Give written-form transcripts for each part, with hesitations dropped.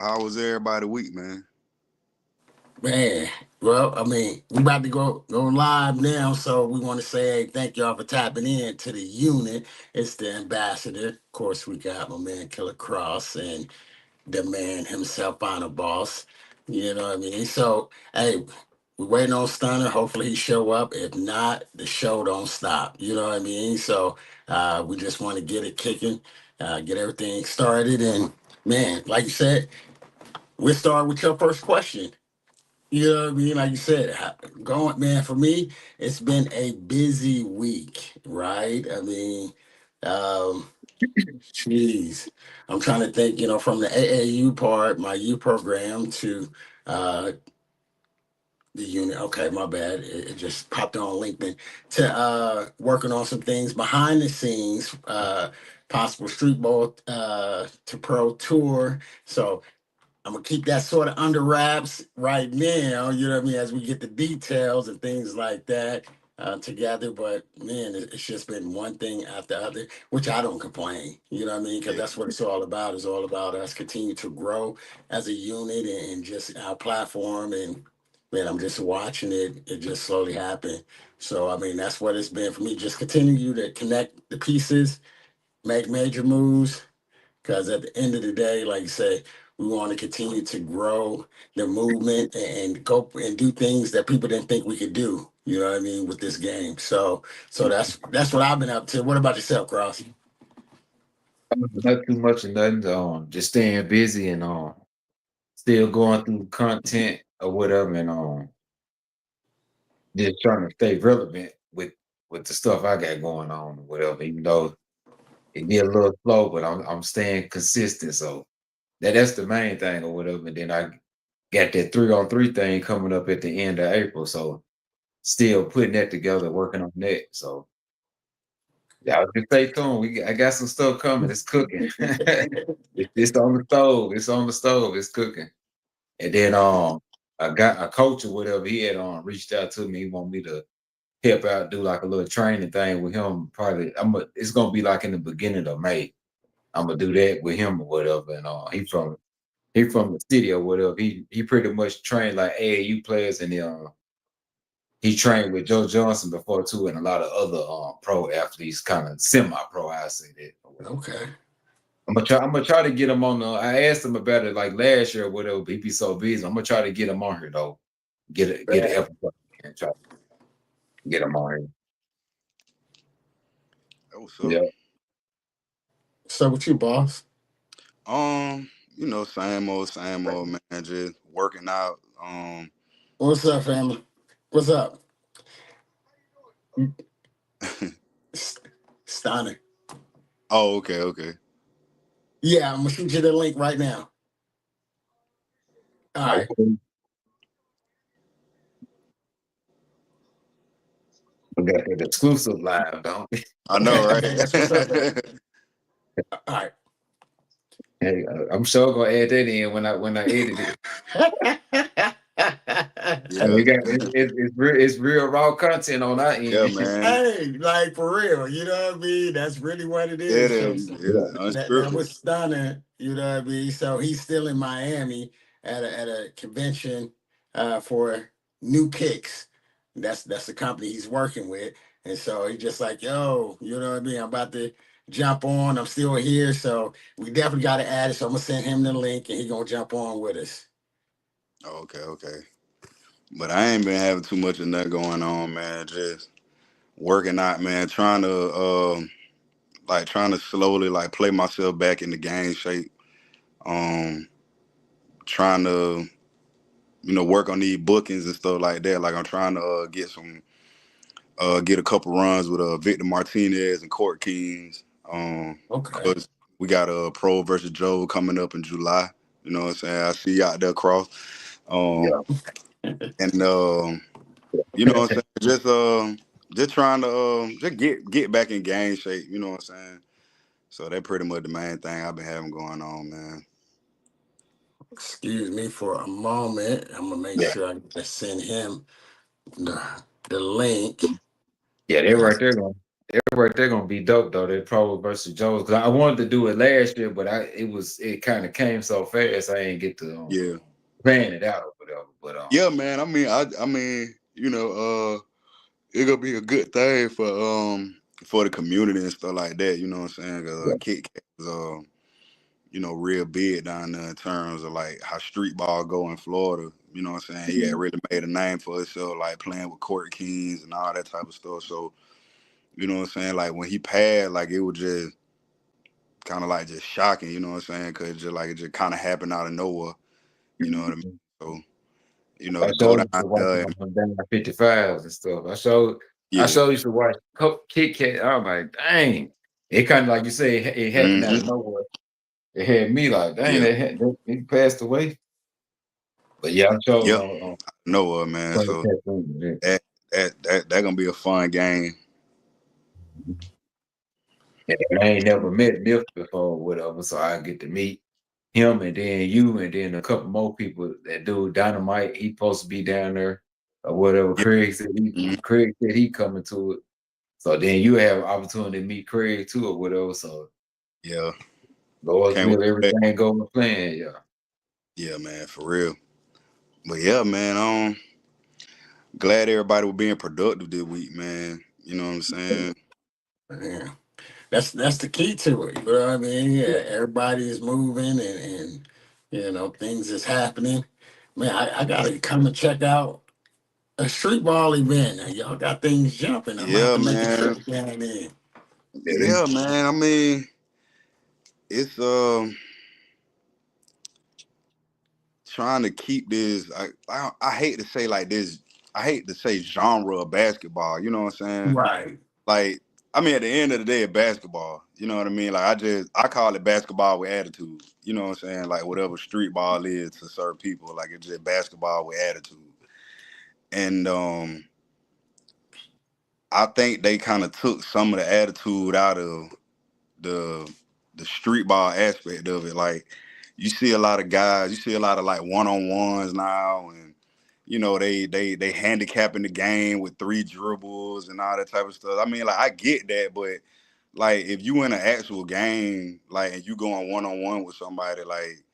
How was everybody week, man? Man, well, I mean, we about to go live now, so we want to say thank y'all for tapping in to the unit. It's the ambassador. Of course, we got my man Killer Cross and the man himself, Final Boss. You know what I mean? So, hey, we're waiting on Stunner. Hopefully, he show up. If not, the show don't stop. You know what I mean? So, we just want to get it kicking, get everything started, and man, like you said, we'll start with your first question. You know what I mean? Like you said, going man, for me, it's been a busy week, right? I mean, um, geez, I'm trying to think, from the AAU part, my U program to uh the unit. Okay, my bad. It just popped on LinkedIn to working on some things behind the scenes, possible street ball to pro tour. So I'm gonna keep that sort of under wraps right now. You know what I mean? As we get the details and things like that together. But man, it's just been one thing after other, which I don't complain. You know what I mean? Because Yeah, that's what it's all about. It's all about us continue to grow as a unit and just our platform. And man, I'm just watching it just slowly happen. So I mean, that's what it's been for me. Just continue to connect the pieces, make major moves, because at the end of the day, like you say, we want to continue to grow the movement and go and do things that people didn't think we could do. You know what I mean with this game. So that's what I've been up to. What about yourself, Cross? Not too much of nothing. Just staying busy and still going through content or whatever, and just trying to stay relevant with the stuff I got going on or whatever. Even though it get a little slow, but I'm staying consistent. So that's the main thing or whatever. And then I got that 3-on-3 thing coming up at the end of April. So still putting that together, working on that. So y'all just stay tuned. I got some stuff coming. It's cooking. It's on the stove. It's on the stove. It's cooking. And then I got a coach or whatever. He had reached out to me. He want me to help out, do like a little training thing with him. Probably it's gonna be like in the beginning of May. I'm gonna do that with him or whatever. And he from the city or whatever. He pretty much trained like AAU players, and he trained with Joe Johnson before too, and a lot of other pro athletes, kind of semi-pro. I say that or whatever. Okay. I'm gonna try to get him on. I asked him about it like last year or whatever. But he be so busy. I'm gonna try to get him on here though. Get an episode and try to get him on that was here. up. Yeah. So with you, boss? Same old, man. Just working out. What's up, family? What's up? Stunner. Oh, okay, okay. Yeah, I'm gonna shoot you the link right now. All right. Okay. We got that exclusive live, don't we? I know, That's what's up, man. right? All right. Hey, I'm sure gonna add that in when I edit it. And Yeah, we got it's real raw content on our yeah, end. man. Hey, like for real, you know what I mean? That's really what it It is. is. Cause It's that unscripted. was stunning, you know what I mean? So he's still in Miami at a convention for New Kicks. That's the company he's working with. And so he's just like, yo, you know what I mean? I'm about to jump on. I'm still here. So we definitely gotta add it. So I'm gonna send him the link and he gonna jump on with us. Okay, okay. But I ain't been having too much of that going on, man. Just working out, man. Trying to slowly like play myself back into game shape. Um, Trying to work on these bookings and stuff like that. Like I'm trying to get a couple runs with Victor Martinez and Court Kings. Okay. Cause we got a Pro versus Joe coming up in July. You know what I'm saying? I see you out there, Cross. Um, Yeah. and you know what I'm saying? Just trying to just get back in game shape. You know what I'm saying? So that pretty much the main thing I've been having going on, man. Excuse me for a moment. I'm gonna make Yeah. sure I send him the, the link. Yeah, they're right there. Man. That right there gonna be dope though. That Pro versus Joe's. Cause I wanted to do it last year, but it kind of came so fast I ain't get to Yeah. plan it out or whatever. But Yeah, man. I mean, it gonna be a good thing for the community and stuff like that. You know what I'm saying? Cause yeah. Kit Kat is real big down there in terms of like how street ball go in Florida. You know what I'm saying? He had really made a name for himself, like playing with Court Kings and all that type of stuff. So you know what I'm saying? Like when he passed, like it was just kind of like just shocking. You know what I'm saying? Cause it just kind of happened out of nowhere. You know what I mean? So I to go showed you down to watch there them and from down 55s and stuff. I yeah, showed you to watch Kit Kat. I'm like, dang. It kind of like you say, it happened out hmm of nowhere. It had me like, dang, yeah, he passed away. But yeah, I showed yep, Noah, man. playing So Cat. that gonna be a fun game. And I ain't never met Myth before or whatever, so I get to meet him and then you and then a couple more people. That dude Dynamite, he supposed to be down there or whatever. Yeah, mhm, Craig said he coming to it. So then you have opportunity to meet Craig too or whatever. So yeah. Lord's Can't wait will, for that. everything go to plan. Yeah. Yeah, man, for real. But yeah, man, glad everybody was being productive this week, man. You know what I'm saying? Yeah. That's the key to it. You know what I mean? Yeah, everybody is moving and things is happening. Man, I gotta come and check out a street ball event. Now, y'all got things jumping. I'm gonna have Yeah, to make a man. trip down there. Yeah, man. I mean, it's trying to keep this. I hate to say like this. I hate to say genre of basketball. You know what I'm saying? Right. Like, I mean, at the end of the day, it's basketball. You know what I mean? Like, I call it basketball with attitude. You know what I'm saying? Like, whatever street ball is to certain people, like it's just basketball with attitude. And I think they kind of took some of the attitude out of the the street ball aspect of it. Like, you see a lot of guys, you see a lot of like one on ones now, and they handicapping the game with three dribbles and all that type of stuff. I mean, like I get that, but like if you in an actual game, like and you going one on one with somebody, like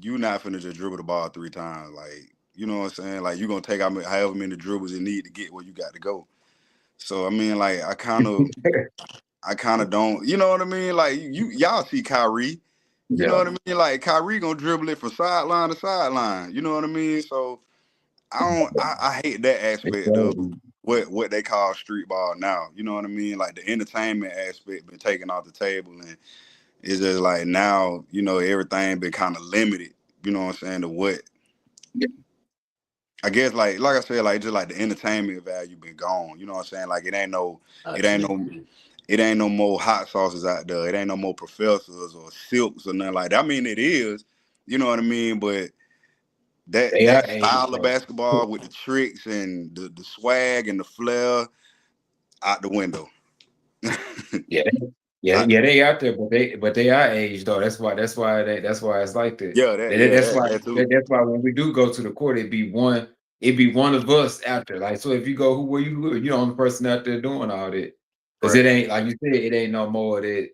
you not finna just dribble the ball three times. Like, you know what I'm saying? Like you gonna take out however many dribbles you need to get where you got to go. So I mean, like I kind of don't, you know what I mean? Like y'all see Kyrie, you know Yeah. what I mean? Like Kyrie gonna dribble it from sideline to sideline, you know what I mean? So I hate that aspect of what they call street ball now. You know what I mean? Like the entertainment aspect been taken off the table, and it's just like now, everything been kind of limited. You know what I'm saying? To what I guess like I said, like just like the entertainment value been gone. You know what I'm saying? Like I it ain't see. no it ain't no more hot sauces out there. It ain't no more professors or silks or nothing like that. I mean it is, you know what I mean? But that They are that aged style of though. basketball with the tricks and the swag and the flair out the window. Yeah, I, they out there, but they are aged though. That's why it's like that. yeah, that too. That's why when we do go to the court, it be one of us out there. Like so, if you go, who were you? You the only person out there doing all that because Right. it ain't like you said, it ain't no more that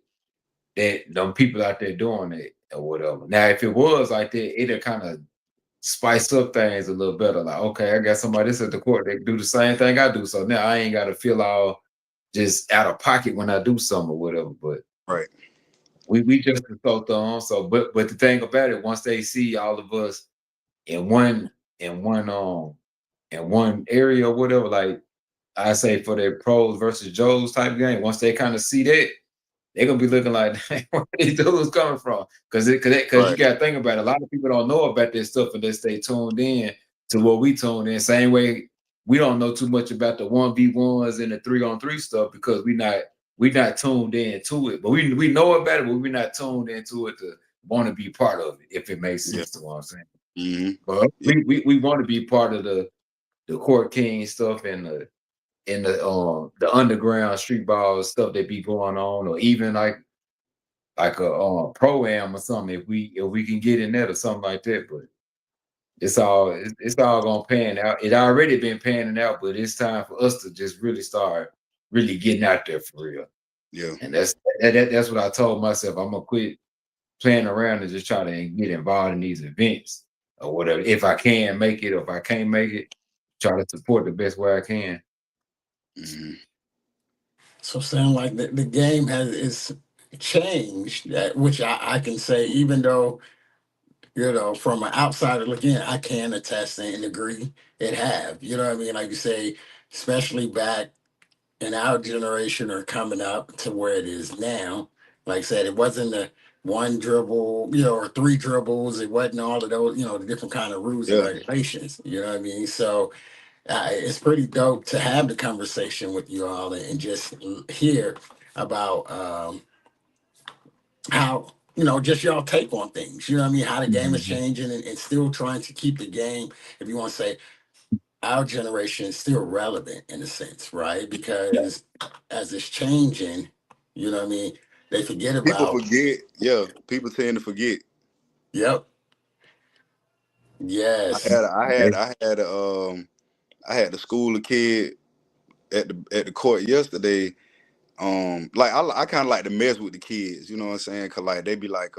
them people out there doing it or whatever. Now, if it was like that, it'll kind of spice up things a little better. Like, okay, I got somebody else at the court that do the same thing I do, so now I ain't got to feel all just out of pocket when I do something or whatever. But Right. we just so thrown. So, but the thing about it, once they see all of us in one area or whatever, like I say for their pros versus Joes type game, once they kind of see that, they're gonna be looking like where these dudes coming from. Because you Right. gotta think about it. A lot of people don't know about this stuff unless they tuned in to what we tuned in. Same way we don't know too much about the 1v1s and the 3-on-3 stuff because we not tuned in to it. But we know about it, but we're not tuned into it to want to be part of it, if it makes Yeah. sense to what I'm saying. hmm But Yeah. we want to be part of the court king stuff and the underground street ball stuff that be going on, or even like a pro am or something. If we can get in that or something like that, but it's all gonna pan out. It already been panning out, but it's time for us to just really start really getting out there for real. Yeah. And that's what I told myself. I'm gonna quit playing around and just try to get involved in these events or whatever. If I can make it, or if I can't make it, try to support the best way I can. Hmm. So sound like the game has is changed, which I can say, even though from an outsider looking in, I can attest and agree it have. You know what I mean? Like you say, especially back in our generation or coming up to where it is now. Like I said, it wasn't a one dribble, or three dribbles. It wasn't all of those, the different kind of rules and Yeah. regulations. You know what I mean? So it's pretty dope to have the conversation with you all and just hear about how just y'all take on things. You know what I mean? How the game is Mhm. changing and still trying to keep the game, if you want to say, our generation is still relevant in a sense, right? Because as it's changing, you know what I mean, they forget People about. forget. Yeah. People tend to forget. Yep. I Yes. had I had I had I had to school a kid at the court yesterday. Like I kind of like to mess with the kids, you know what I'm saying? Cause like they be like,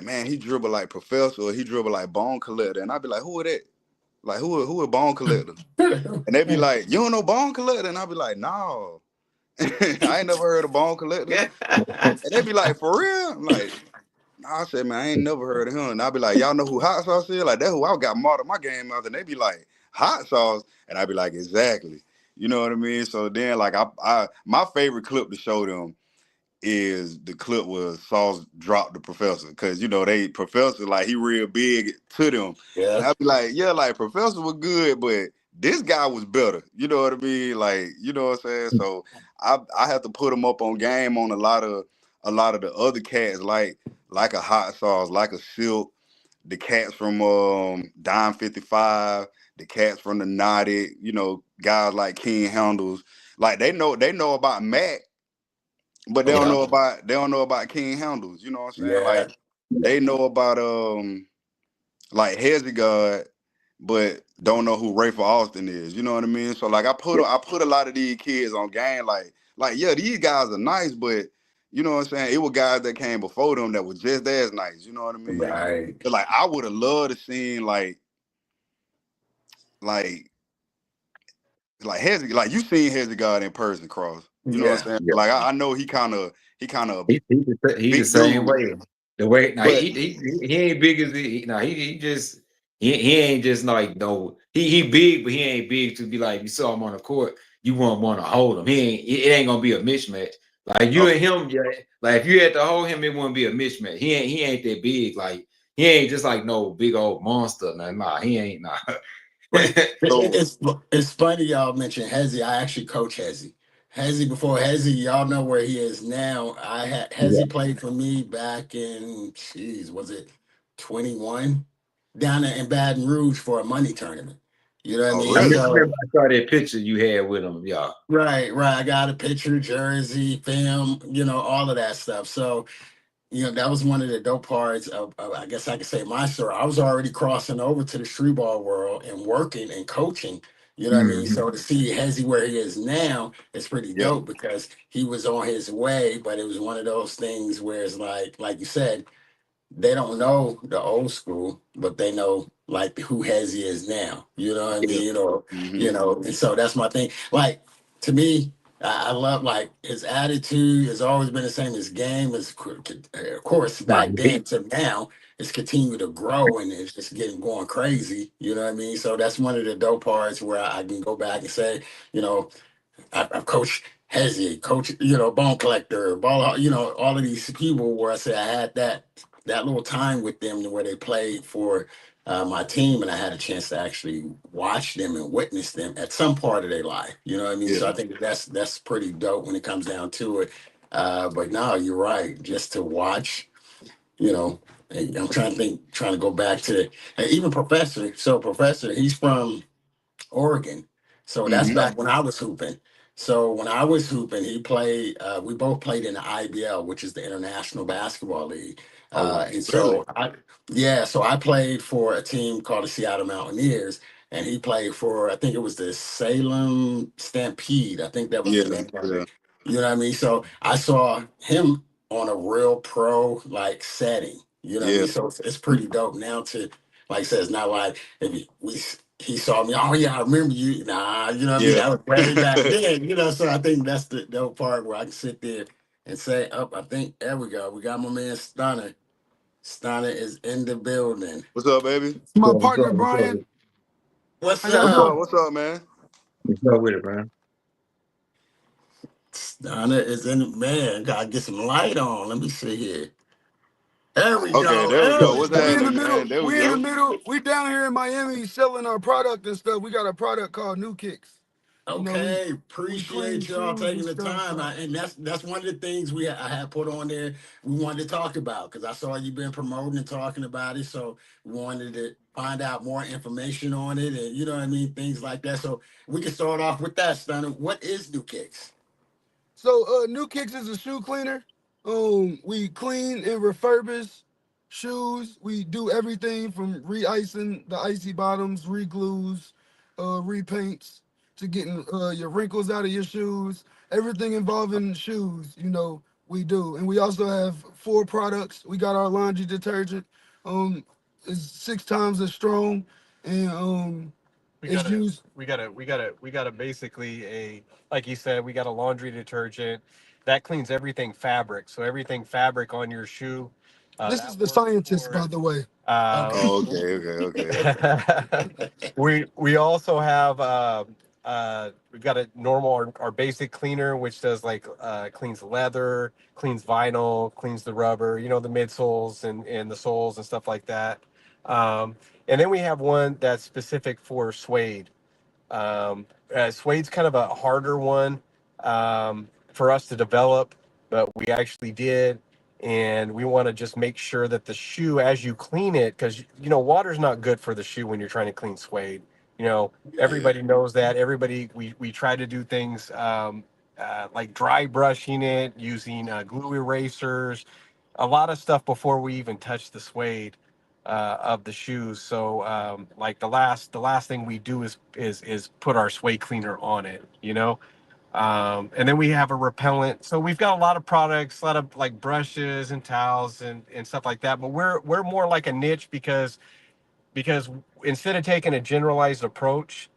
man, he dribble like Professor, or he dribble like Bone Collector, and I be like, who are that? Like who are Bone Collector? And they be like, you don't know Bone Collector, and I be like, no, I ain't never heard of Bone Collector. Yeah. And they be like, for real? I'm like, nah, I said, man, I ain't never heard of him. And I be like, y'all know who Hot Sauce is? Like, that's who I got modeled my game out. And they be like, Hot Sauce? And I be like, exactly. You know what I mean? So then, like, I my favorite clip to show them is the clip where Sauce dropped the professor. Cause they professor, like, he real big to them. And Yeah. I be like, yeah, like professor was good, but this guy was better. You know what I mean? Like, you know what I'm saying? So I have to put him up on game on a lot of the other cats, like a Hot Sauce, like a Silk, the cats from Dime 55, the cats from the Naughty, guys like King Handles. Like they know about Mac, but they don't Yeah. know about King Handles. You know what I'm saying? Yeah. Like they know about like Hezzy God, but don't know who Rayful Austin is. You know what I mean? So like I put a lot of these kids on game. Like yeah, these guys are nice, but you know what I'm saying? It was guys that came before them that were just as nice. You know what I mean? Right. But like I would have loved to seen like Hezzy, like you seen Hezzy God in person, Cross. You know what Yeah. I'm saying? Like I know he kind of He the big same dude, way. The way now but he ain't big as he just he ain't just like no he big, but he ain't big to be like you saw him on the court, you won't want to hold him. He ain't it ain't gonna be a mismatch. Like you and okay. him, yeah, like if you had to hold him, it wouldn't be a mismatch. He ain't that big. Like he ain't just like no big old monster. Nah, he ain't nah. But So it's funny y'all mentioned Hezzy. I actually coach Hezzy. Hezzy before Hezzy, y'all know where he is now. I had Yeah. Hezzy played for me back in, jeez, was it 21? Down in Baton Rouge for a money tournament. You know what I oh mean? I really? remember So I saw that picture you had with him, y'all. right, right. I got a picture, jersey, film, all of that stuff. So that was one of the dope parts of I guess I could say my story. I was already crossing over to the street ball world and working and coaching. You know what I mean? Mhm. So to see Hezzy where he is now is pretty Yeah, dope because he was on his way, but it was one of those things where it's like you said, they don't know the old school, but they know like who Hezzy is now. You know what I yeah. mean? Or Hmm. and so that's my thing. Like to me, I love like his attitude has always been the same. His game is, of course, Nah, back then to now, it's continued to grow and it's just getting going crazy. You know what I mean? So that's one of the dope parts where I can go back and say, you know, I've coached Hezzy, coach, Bone Collector, ball, all of these people where I say I had that little time with them where they played for my team, and I had a chance to actually watch them and witness them at some part of their life. You know what I mean? So Yeah, I think that's pretty dope when it comes down to it. But no, you're right. Just to watch, and I'm trying to think, trying to go back to even Professor. So Professor, he's from Oregon. So that's hmm back when I was hooping. So when I was hooping, he played. We both played in the IBL, which is the International Basketball League. Oh And really? so yeah, so I played for a team called the Seattle Mountaineers. and he played for, I think it was the Salem Stampede. I think that was the Yeah, name of it. yeah, You know what I mean? So I saw him on a real pro like setting. You know what I yeah. mean? So it's pretty dope now to, like I said, it's not like if he saw me, oh yeah, I remember you. Nah, you know what I mean? Yeah. That was way back then, you know. So I think that's the dope part where I can sit there and say, oh, I think there we go. We got my man Stunner. Stunner is in the building. What's up, baby? My What's partner up? What's up? Brian. What's How y'all What's up? up? doing? What's up, man? What's up with it, man? Stunner is in the man. Gotta get some light on. Let me see here. There we Okay, go. there we There go. we What's We in the go. happening, middle. man? There we We in the go. middle. We down here in Miami selling our product and stuff. We got a product called New Kicks. You know, Okay, we clean appreciate y'all shoes and taking the stuff. time, So and that's one of the things I had put on there. We wanted to talk about because I saw you been promoting and talking about it, so we wanted to find out more information on it, and you know what I mean, things like that. So we can start off with that, Stunner. What is New Kicks? New Kicks is a shoe cleaner. We clean and refurbish shoes. We do everything from re-icing the icy bottoms, re-glues, repaints, to getting your wrinkles out of your shoes. Everything involving shoes, we do. And we also have 4 products. We got our laundry detergent. It's 6 times as strong, and we it's gotta used. we gotta basically a like you said, we got a laundry detergent that cleans everything fabric. So everything fabric on your shoe, This is that the works scientist, for by it. the way. Um, Oh, okay, okay, okay. we also have we've got a normal our basic cleaner which does like cleans leather, cleans vinyl, cleans the rubber, the midsoles and the soles and stuff like that. And then we have one that's specific for suede. Suede's kind of a harder one for us to develop, but we actually did. And we want to just make sure that the shoe, as you clean it, because water's not good for the shoe when you're trying to clean suede. Yeah. Everybody knows that. Everybody, we try to do things like dry brushing it, using glue erasers, a lot of stuff before we even touch the suede of the shoes. So like the last thing we do is put our suede cleaner on it, and then we have a repellent. So we've got a lot of products, a lot of like brushes and towels and stuff like that. But we're more like a niche because instead of taking a generalized approach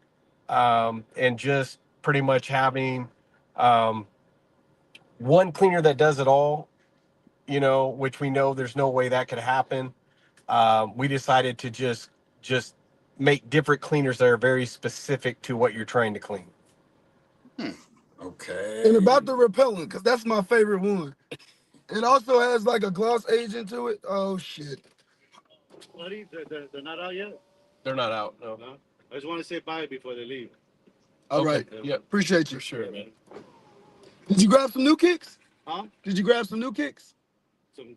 and just pretty much having um, one cleaner that does it all, which we know there's no way that could happen. We decided to just make different cleaners that are very specific to what you're trying to clean. Hmm. And Okay. about the repellent, because that's my favorite one. It also has like a gloss agent to it. Oh shit! Buddy, they're not out yet? They're not out, no. No? I just want to say bye before they leave. All Okay. right, Yep. appreciate For you. sure, man. Did you grab some new kicks? Huh? Did you grab some new kicks?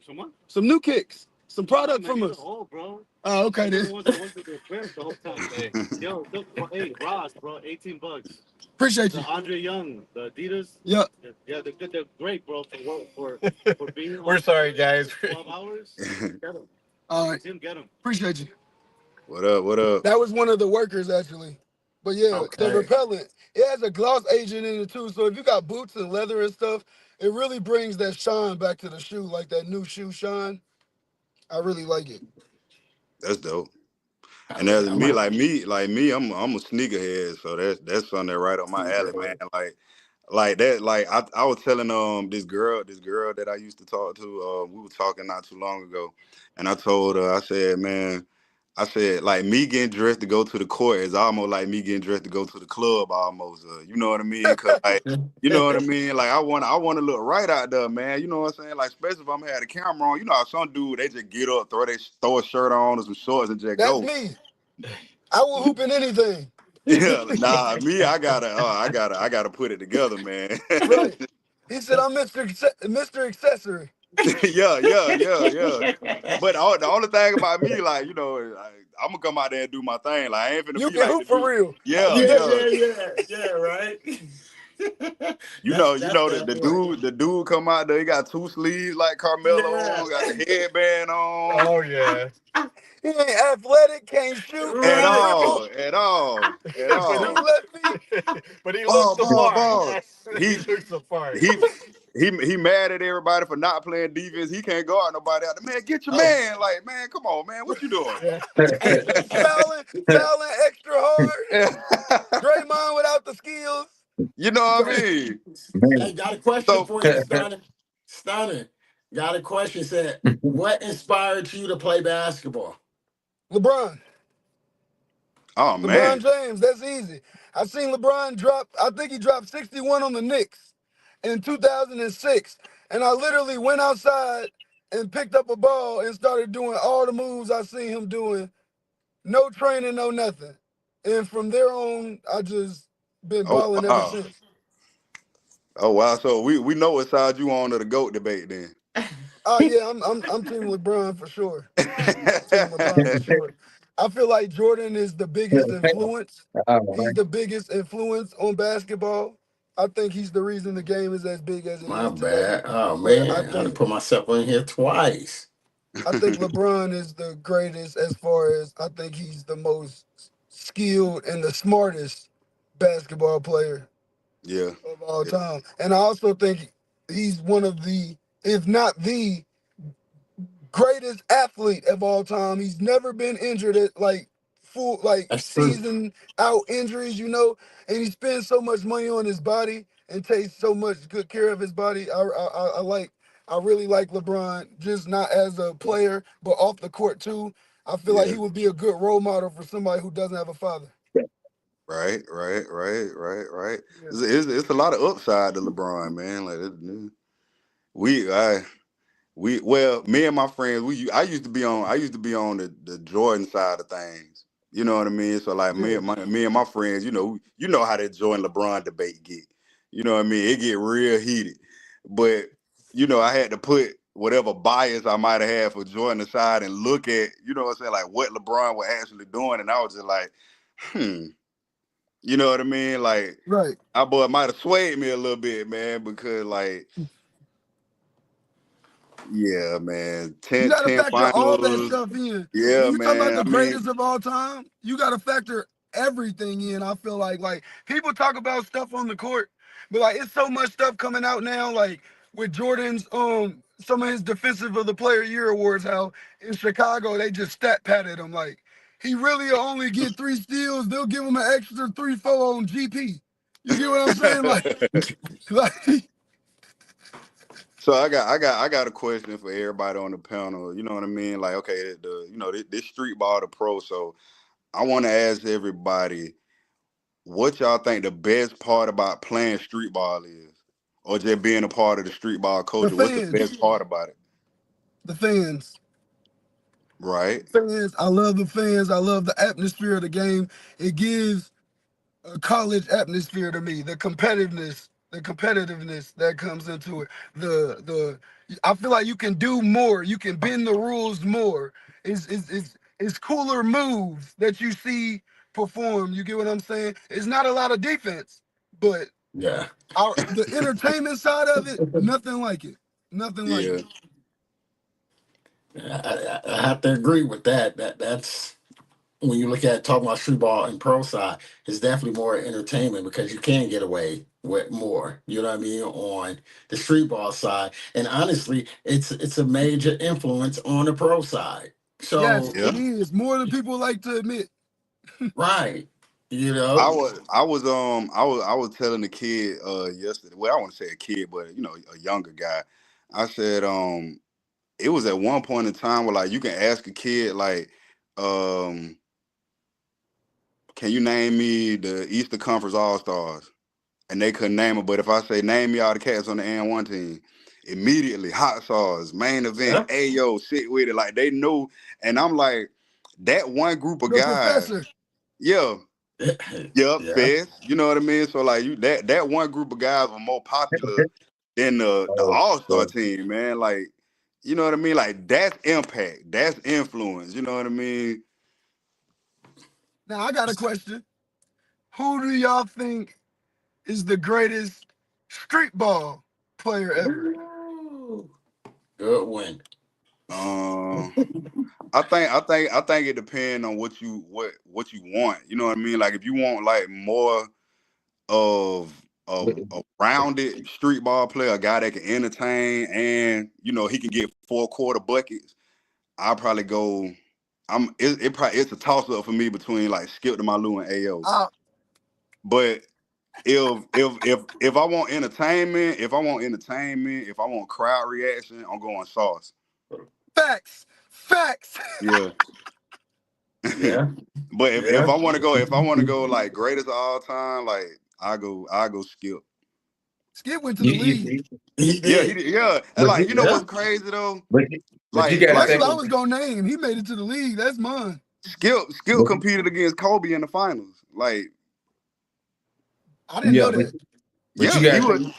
Someone? Some new kicks. Some Yeah, product man, from you're the us. old, bro. Oh, okay You're the then. ones that went to the crib the whole time. Hey, Yo, look, hey, Ross, bro, $18. Appreciate The you. Andre Young, the Adidas. Yeah. Yeah, they're good. They're great, bro. For being we're home sorry, for guys. 12 hours. Get them. All right. Tim, get them. Appreciate you. What up? What up? That was one of the workers actually. But yeah, the Okay. repellent, it has a gloss agent in it too. So if you got boots and leather and stuff, it really brings that shine back to the shoe, like that new shoe shine. I really like it. That's dope. And Oh as yeah, I might. me, I'm a sneakerhead, so that's something that right up my alley, man. Like that, like I was telling this girl that I used to talk to, we were talking not too long ago, and I told her, I said, man, I said, like me getting dressed to go to the court is almost like me getting dressed to go to the club, almost. You know what I mean? Cause like, you know what I mean? Like I want to look right out there, man. You know what I'm saying? Like, especially if I'm had a camera on. You know how some dude they just get up, throw a shirt on or some shorts and just That's go. me. I will hoop in anything. Yeah, nah, me, I gotta put it together, man. Right. He said I'm Mr. Accessory. Yeah, yeah, yeah, yeah. But the only thing about me, like, I'm gonna come out there and do my thing. Like, I ain't finna You be can like hoop the for dude. real. Yeah, Yeah, yeah. yeah, yeah, yeah. Right. That's that boy. The dude come out there. He got two sleeves like Carmelo Yeah. on, got the headband on, Oh yeah. He ain't athletic, can't shoot, at can't Right. dribble. all, at all, at but He he all. left feet. but he looks Ball, the ball, part. ball. He He looks the part. he he mad at everybody for not playing defense. He can't guard nobody out there. Man, get your Oh, man. Like, man, come on, man. What you doing? Yeah. Hey, fouling extra hard. Draymond without the skills. You know what I so, mean? hey, Man. got a question So, for you, Stunner. Stunner. Got a question. Said, what inspired you to play basketball? LeBron. oh LeBron man. James. That's easy. I seen LeBron drop. I think he dropped 61 on the Knicks in 2006, and I literally went outside and picked up a ball and started doing all the moves I seen him doing. No training, no nothing. And from there on, I just been Oh balling ever wow. since. Oh wow. So we know what side you on to the GOAT debate then. Oh yeah, I'm team LeBron for sure. I'm team LeBron for sure. I feel like Jordan is the biggest influence. Oh, He's man. the biggest influence on basketball. I think he's the reason the game is as big as it My is today. bad. Oh But I man, I done think put myself in here twice. I think LeBron is the greatest as far as I think he's the most skilled and the smartest basketball player Yeah. of all Yeah. time. And I also think he's one of the, if not the greatest athlete of all time. He's never been injured at like full like That's true. season out injuries, and he spends so much money on his body and takes so much good care of his body. I really like LeBron, just not as a player, but off the court too. I feel like Yeah. he would be a good role model for somebody who doesn't have a father. Right. Yeah. It's a lot of upside to LeBron, man. Like we I we well, me and my friends, I used to be on the Jordan side of things. You know what I mean? So like Yeah. me and my friends, you know how that Jordan LeBron debate get. You know what I mean? It get real heated. But I had to put whatever bias I might have had for Jordan aside and look at, you know what I'm saying, like what LeBron was actually doing. And I was just like, hmm. You know what I mean? Like Right. I boy might have swayed me a little bit, man, because like, yeah, man, You 10 got to 10 factor all that finals. stuff in. When Yeah, you talk about man. the I mean, greatest of all time, you got to factor everything in. I feel like people talk about stuff on the court, but like it's so much stuff coming out now. Like with Jordan's some of his defensive of the player year awards, how in Chicago they just stat patted him. Like he really only get 3 steals. They'll give him an extra 3-4 on GP. You get what I'm saying? Like like so I got a question for everybody on the panel. You know what I mean? Like, okay, this street ball to pro. So I want to ask everybody, what y'all think the best part about playing street ball is, or just being a part of the street ball the culture? What's the fans, best part about it? the fans. Right? Fans. I love the fans. I love the atmosphere of the game. It gives a college atmosphere to me. The competitiveness that comes into it. The I feel like you can do more. You can bend the rules more. It's cooler moves that you see perform. You get what I'm saying? It's not a lot of defense, but Yeah, the entertainment side of it, nothing like it. Nothing like Yeah. it. I have to agree with that. That's when you look at talking about street ball and pro side, it's definitely more entertainment because you can get away with more. You know what I mean on the street ball side, and honestly, it's a major influence on the pro side. Yes, So Yeah. it is more than people like to admit. right, you know, I was telling the kid yesterday. Well, I want to say a kid, but a younger guy. I said it was at one point in time where like you can ask a kid like um can you name me the Eastern Conference All Stars? And they couldn't name it. But if I say name me all the cats on the N1 team, immediately hot sauce, main event, yeah, Ayo, sit with it. Like they know. And I'm like, that one group of The guys, professor. yeah, yep, yeah, fast. You know what I mean? So like that one group of guys were more popular than the Oh, all-star boy. team, man. Like, you know what I mean? Like that's impact, that's influence, you know what I mean? Now I got a question. Who do y'all think? is the greatest street ball player ever? Ooh, good one. Um, I think it depends on what you want. You know what I mean? Like if you want like more of a rounded street ball player, a guy that can entertain and he can get 4 quarter buckets. I'll probably go. It's a toss up for me between like Skip to Malou and Ao. Uh, But if if I want crowd reaction, I'm going Sauce. facts, facts. Yeah. Yeah, But if yeah. I want to go like greatest of all time, like I go Skip. Skip went to the you league. see, He Yeah, did. yeah. And but like Yeah. what's crazy though? you Like got to That's like what think. I was gonna name. He made it to the league. That's mine. Skip But, competed against Kobe in the finals. Like I didn't yeah, know that. but you yeah, got he to was. think.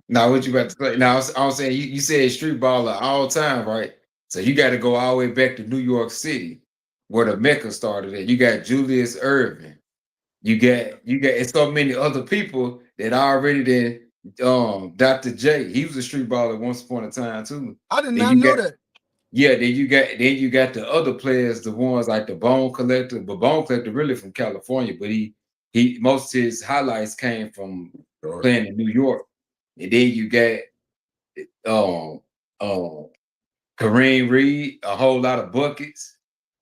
Now, what you about to say? Now, I was saying you said street baller all time, right? So you got to go all the way back to New York City, where the Mecca started. At you got Julius Irving. You got it's so many other people that already did. Dr. J, he was a street baller once upon a time too. I did Then not you know got that. yeah, then you got the other players, the ones like the Bone Collector, but Bone Collector really from California, but he most of his highlights came from Sure. playing in New York. And then you got um um Kareem Reed, a whole lot of buckets.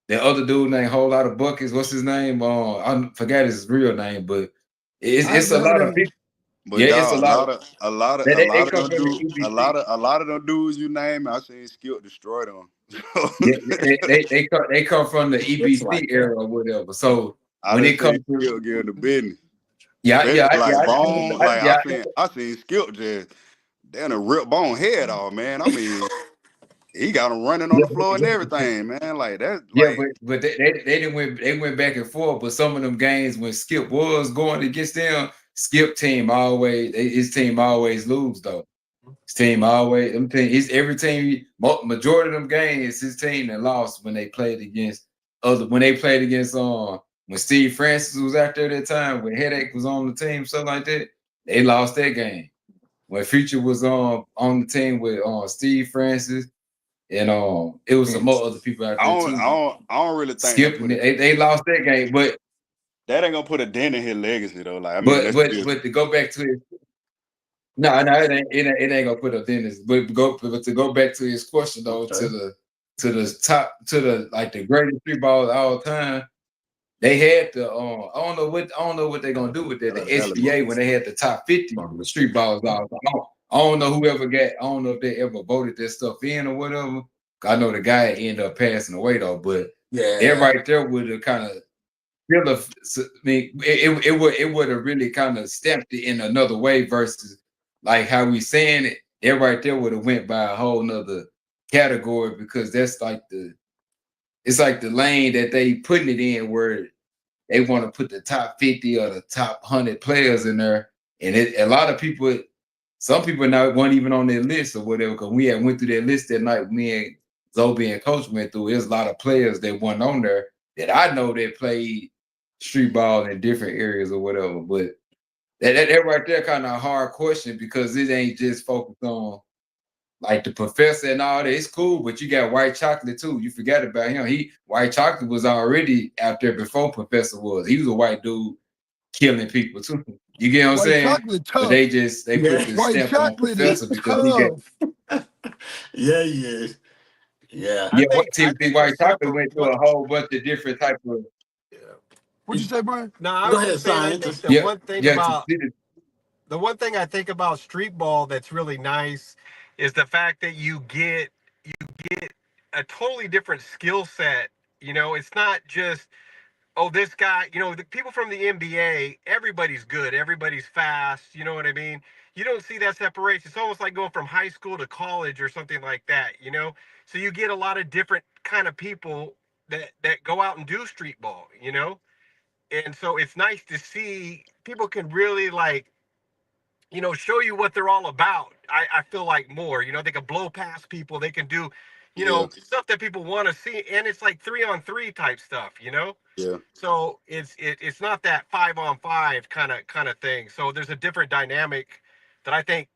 The other dude named Whole Lot of Buckets. What's his name? I forgot his real name, but I it's haven't a heard lot of of him. people. But Yeah, it's a dog, a lot of lot of a lot of a they lot of come them from the do a EBC. lot of a lot of them dudes you name, I seen Skip destroy them. Yeah, they come from the It's EBC like that. era or whatever. So I when done it seen comes to Skip get in the business. yeah, Especially yeah, like yeah, Bone, like I yeah, seen I seen Skip just damn a rip Bone head off, man. I mean, he got him running on the floor and yeah. everything, man. Like that's Yeah, like but they went back and forth. But some of them games when Skip was going against them, his team always lose though. His team always them team his every team majority of them games his team that lost when they played against when Steve Francis was out there that time when Headache was on the team something like that they lost that game. When Future was on the team with Steve Francis and it was some more other people out I there don't I too. don't I don't really think that Skip put and it they lost that game, but that ain't gonna put a dent in his legacy though. Like I mean, but let's but be but to go back to his no, it ain't gonna put a dentist. But to go back to his question though, Okay. to the top to the like the greatest three balls of all time, they had the I don't know what they're gonna do with that. The SBA when they had the top 50 street balls all time. I don't know whoever got I don't know if they ever voted that stuff in or whatever. I know the guy ended up passing away though, but that Yeah. right there would have kind of I mean, it would have really kind of stamped it in another way versus like how we saying it. It right there would have went by a whole nother category because that's like it's like the lane that they putting it in where they want to put the top 50 or the top 100 players in there, and a lot of people, some people now weren't even on their list or whatever because we had went through that list that night. Me and Zobe and Coach went through. There's a lot of players that weren't on there that I know that played street ball in different areas or whatever. But that right there kind of a hard question because it ain't just focused on like the professor and all that. It's cool, but you got White Chocolate too. You forgot about him. White Chocolate was already out there before Professor was. He was a white dude killing people too. You get what I'm White saying? chocolate But they tough. just they put Yeah. the White stamp on chocolate is Professor because he got tough. Yeah, he is. Yeah. I yeah. think I See, think White what's Chocolate separate. went through What? a whole bunch of different type of Yeah. What'd you say, Brian? No, I Go was ahead, just saying. I think scientist. the yeah one thing yeah about the one thing I think about street ball that's really nice is the fact that you get a totally different skill set. It's not just this guy. The people from the NBA, everybody's good, everybody's fast. You know what I mean? You don't see that separation. It's almost like going from high school to college or something like that. So you get a lot of different kind of people that go out and do street ball. And so it's nice to see people can really like show you what they're all about. I feel like more, they can blow past people. They can do, Yeah, stuff that people want to see, and it's like 3-on-3 type stuff. yeah, So it's not that 5-on-5 kind of thing. So there's a different dynamic that I think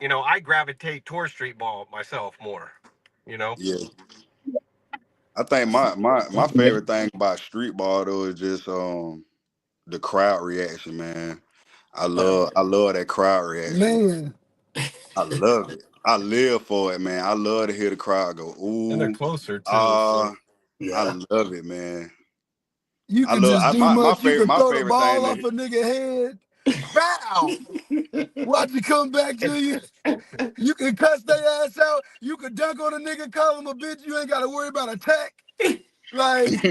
I gravitate towards street ball myself more. You know. yeah. I think my favorite thing about street ball though is just the crowd reaction, man. I love that crowd reaction. Man, I love it. I live for it, man. I love to hear the crowd go, And they're ooh, closer too. ah. So I Yeah. love it, man. you I could love just do my much. You favorite could my throw the favorite thing ball off to a nigga head. Bow. Watch it come back to you. You can cuss their ass out. You can dunk on a nigga, call him a bitch. You ain't got to worry about attack. Like,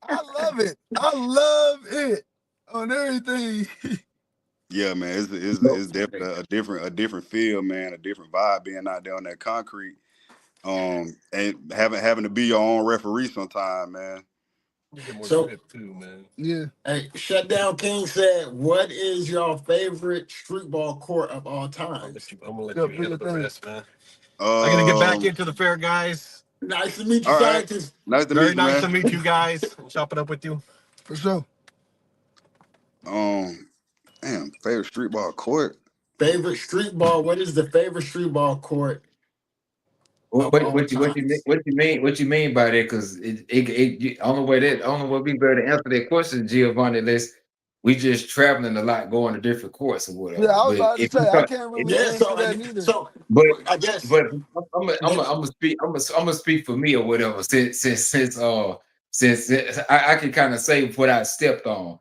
I love it. I love it on everything. Yeah, man, it's definitely a different feel, man, a different vibe being out there on that concrete. And having to be your own referee sometime, man. you get more So, grip too, man. Yeah. hey, Shutdown King said, "What is your favorite street ball court of all I'll time?" let you. I'm gonna let Yeah, you do your handle the thing. rest, man. I gotta get back Um, into the fair, guys. Nice to meet you, all right. scientist. Nice to Very meet you, nice man. to meet you guys. Chop it up with you. For sure. Um, damn, favorite street ball court. Favorite street ball. What is the favorite street ball court What of what all what you what you mean times? what you mean by that? Because only way we better answer that question, Giovanni. Unless we just traveling a lot, going to different courts or Yeah, whatever. I was But about to if say you I come, can't if, really Yeah. answer So, that neither. so but I guess but I'm gonna speak. I'm gonna speak for me or whatever. Since I can kind of say what I stepped on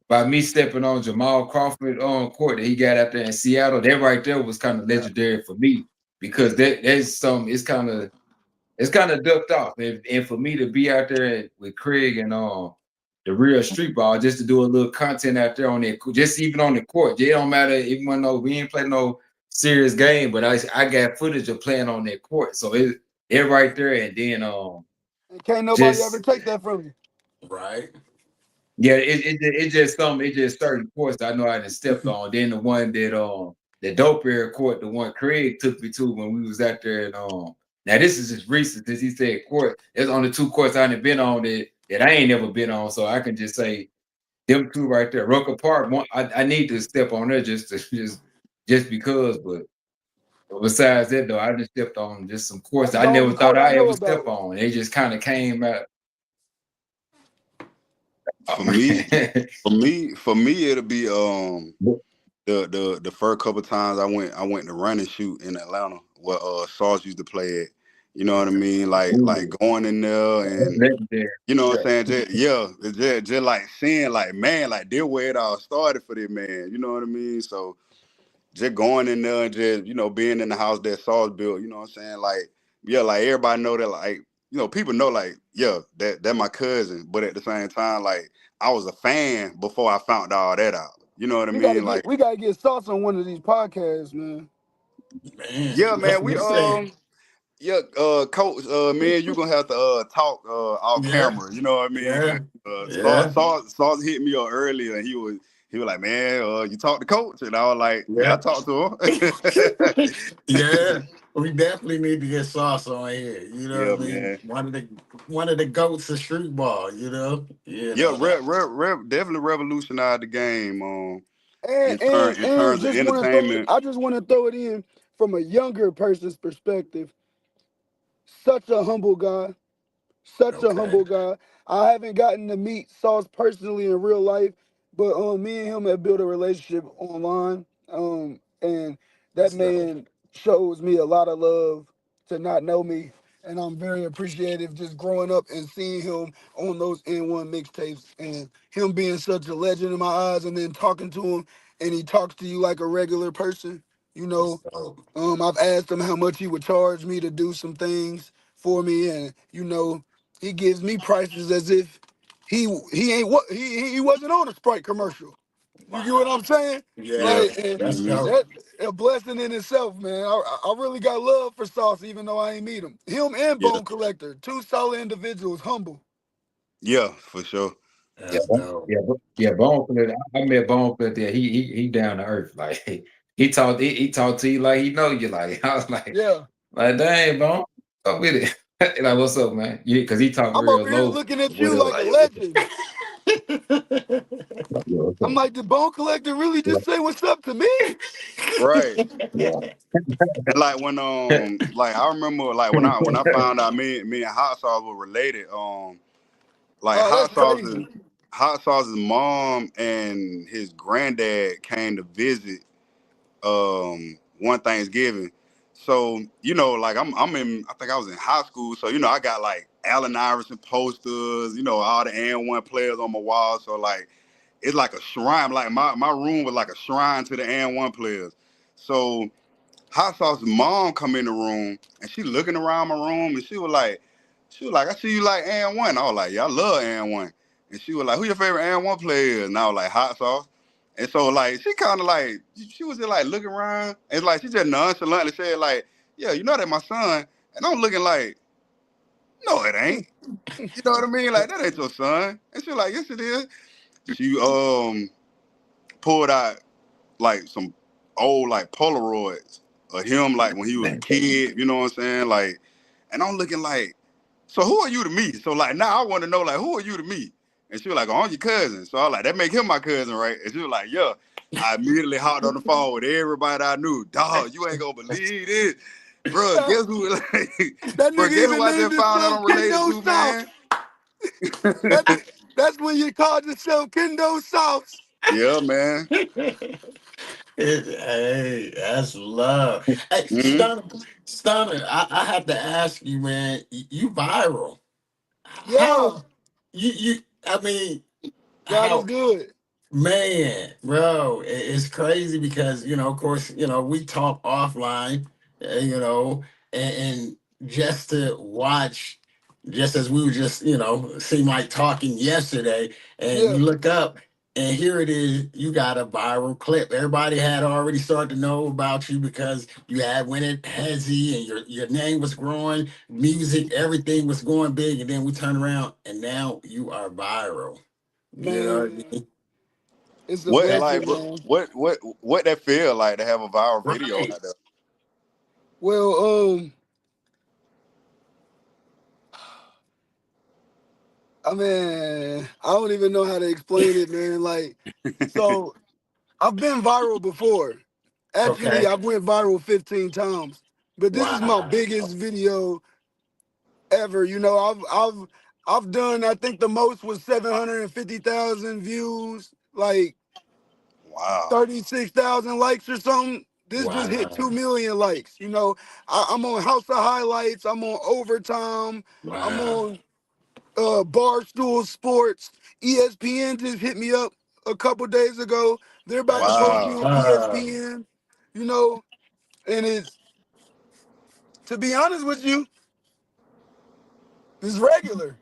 by me stepping on Jamal Crawford on court that he got out there in Seattle. That right there was kind of legendary for me because that's some. It's kind of ducked off. And for me to be out there with Craig and the real street ball, just to do a little content out there on that, just even on the court. It don't matter, even though we ain't playing no serious game, but I got footage of playing on that court. So it right there. And then And can't nobody ever just take that from you. right. yeah, it just something. It just certain courts I know I done stepped on. Then the one that the dope air court, the one Craig took me to when we was out there. And now this is just recent, since he said court. There's only two courts I done been on that I ain't never been on, so I can just say them two right there. Rucker Park, one I need to step on there just because, but besides that though, I just stepped on just some courses That's I the only never thought court I I know ever step about. on. They just kind of came out. For Oh me, man. for me, it'll be the first couple times I went to run and shoot in Atlanta where Sauce used to play at. You know what I mean? Like Ooh, going in there that's and legendary. you know what Yeah. I'm saying? Just like seeing like man, like this where it all started for this man. You know what I mean? So just going in there and just, being in the house that Sauce built, you know what I'm saying? Like, yeah, like everybody know that like, people know like, yeah, that my cousin. But at the same time, like I was a fan before I found all that out. You know what I We gotta mean? get Like, we gotta get Sauce on one of these podcasts, man. yeah, Man, man, what we you saying? yeah, coach, me and you gonna have to talk off Yeah. camera. You know what I mean? 'Cause, Yeah. Sauce, Yeah. Sauce, Sauce hit me up earlier, and he was like, man, you talked to coach, and I was like, yeah, I Yeah. talked to him. Yeah. We definitely need to get Sauce on here. You know Yeah, what I mean? man. One of the goats of street ball. You know. You Yeah, know that. definitely revolutionized the game. And In turn, in and terms of just want to throw it. entertainment. I just want to throw it in from a younger person's perspective. Such a humble guy. Such a Okay. humble guy. I haven't gotten to meet Sauce personally in real life, but me and him have built a relationship online. And that That's dope. man shows me a lot of love to not know me. And I'm very appreciative just growing up and seeing him on those N1 mixtapes and him being such a legend in my eyes and then talking to him and he talks to you like a regular person, you That's know. dope. I've asked him how much he would charge me to do some things for me, and he gives me prices as if he ain't what he wasn't on a Sprite commercial. You get what Wow. I'm saying? Yeah. Yeah. Like, and That's Hmm. dope. that a blessing in itself, man. I really got love for Sauce, even though I ain't meet him. Him and Yeah. Bone Collector, two solid individuals, humble. Yeah, for sure. Yeah, That's dope. yeah. Bone Flip. I met Bone Flip there. He down to earth. Like he talked to you like he know you. Like I was Yeah, like dang, Bone. Up with it. Like, what's up, man? Yeah, because he talking I'm real over here low looking at or you whatever. like a Like, legend. yeah, what's I'm up? like, did Bone Collector really Yeah, just say what's up to me? Right. yeah. And like when like I remember like when I found out me and Hot Sauce were related, like Oh, that's crazy. Hot Sauce's mom and his granddad came to visit one Thanksgiving. So, like I'm in I think I was in high school, so I got like Allen Iverson posters, all the and one players on my wall. So like it's like a shrine. Like my room was like a shrine to the and one players. So Hot Sauce's mom come in the room and she looking around my room and she was like, I see you like and one. I was like, yeah, I love and one. And she was like, who your favorite and one player is? And I was like, Hot Sauce. And so like she kind of like she was just like looking around and like she just nonchalantly said like, yeah, you know that my son. And I'm looking like, no, it ain't. You know what I mean? Like that ain't your son. And she was like, yes, it is. She pulled out like some old like Polaroids of him like when he was a Man, kid, you know what I'm saying? Like, and I'm looking like, so who are you to me? So like now I want to know like who are you to me? And she was like, oh, I'm your cousin. So I was like, that make him my cousin, right? And she was like, yeah. I immediately hopped on the phone with everybody I knew. Dog, you ain't gonna believe this. Bro, guess who like That bro, nigga guess who even I named just found out himself I'm related Kendo to, South. man? That, that's when you called yourself Kendo South. Yeah, man. Hey, that's love. Hey, Hmm. Stunner, I have to ask you, man. You viral? Yeah, How? I mean, God is how? good. Man, bro, it's crazy because of course, we talk offline, uh, and just to watch, just as we were just, seem like talking yesterday, and Yeah, you look up, and here it is, you got a viral clip. Everybody had already started to know about you because you had went it Hezzy, and your name was growing, music, everything was going big, and then we turn around, and now you are viral. You know what I man, mean? it's a What like blessing, bro, man. what that feel like to have a viral video Right. like that? Well, I mean, I don't even know how to explain it, man. Like, so I've been viral before. Actually, Okay. I've went viral 15 times, but this is my Wow. biggest video ever. I've done. I think the most was 750,000 views, like Wow. 36,000 likes or something. This just hit Wow. 2 million likes. I'm on House of Highlights. I'm on Overtime. I'm Wow. on Barstool Sports. ESPN just hit me up a couple days ago. They're about to That's post me Wow. on ESPN. You know, and it's to be honest with you, it's regular.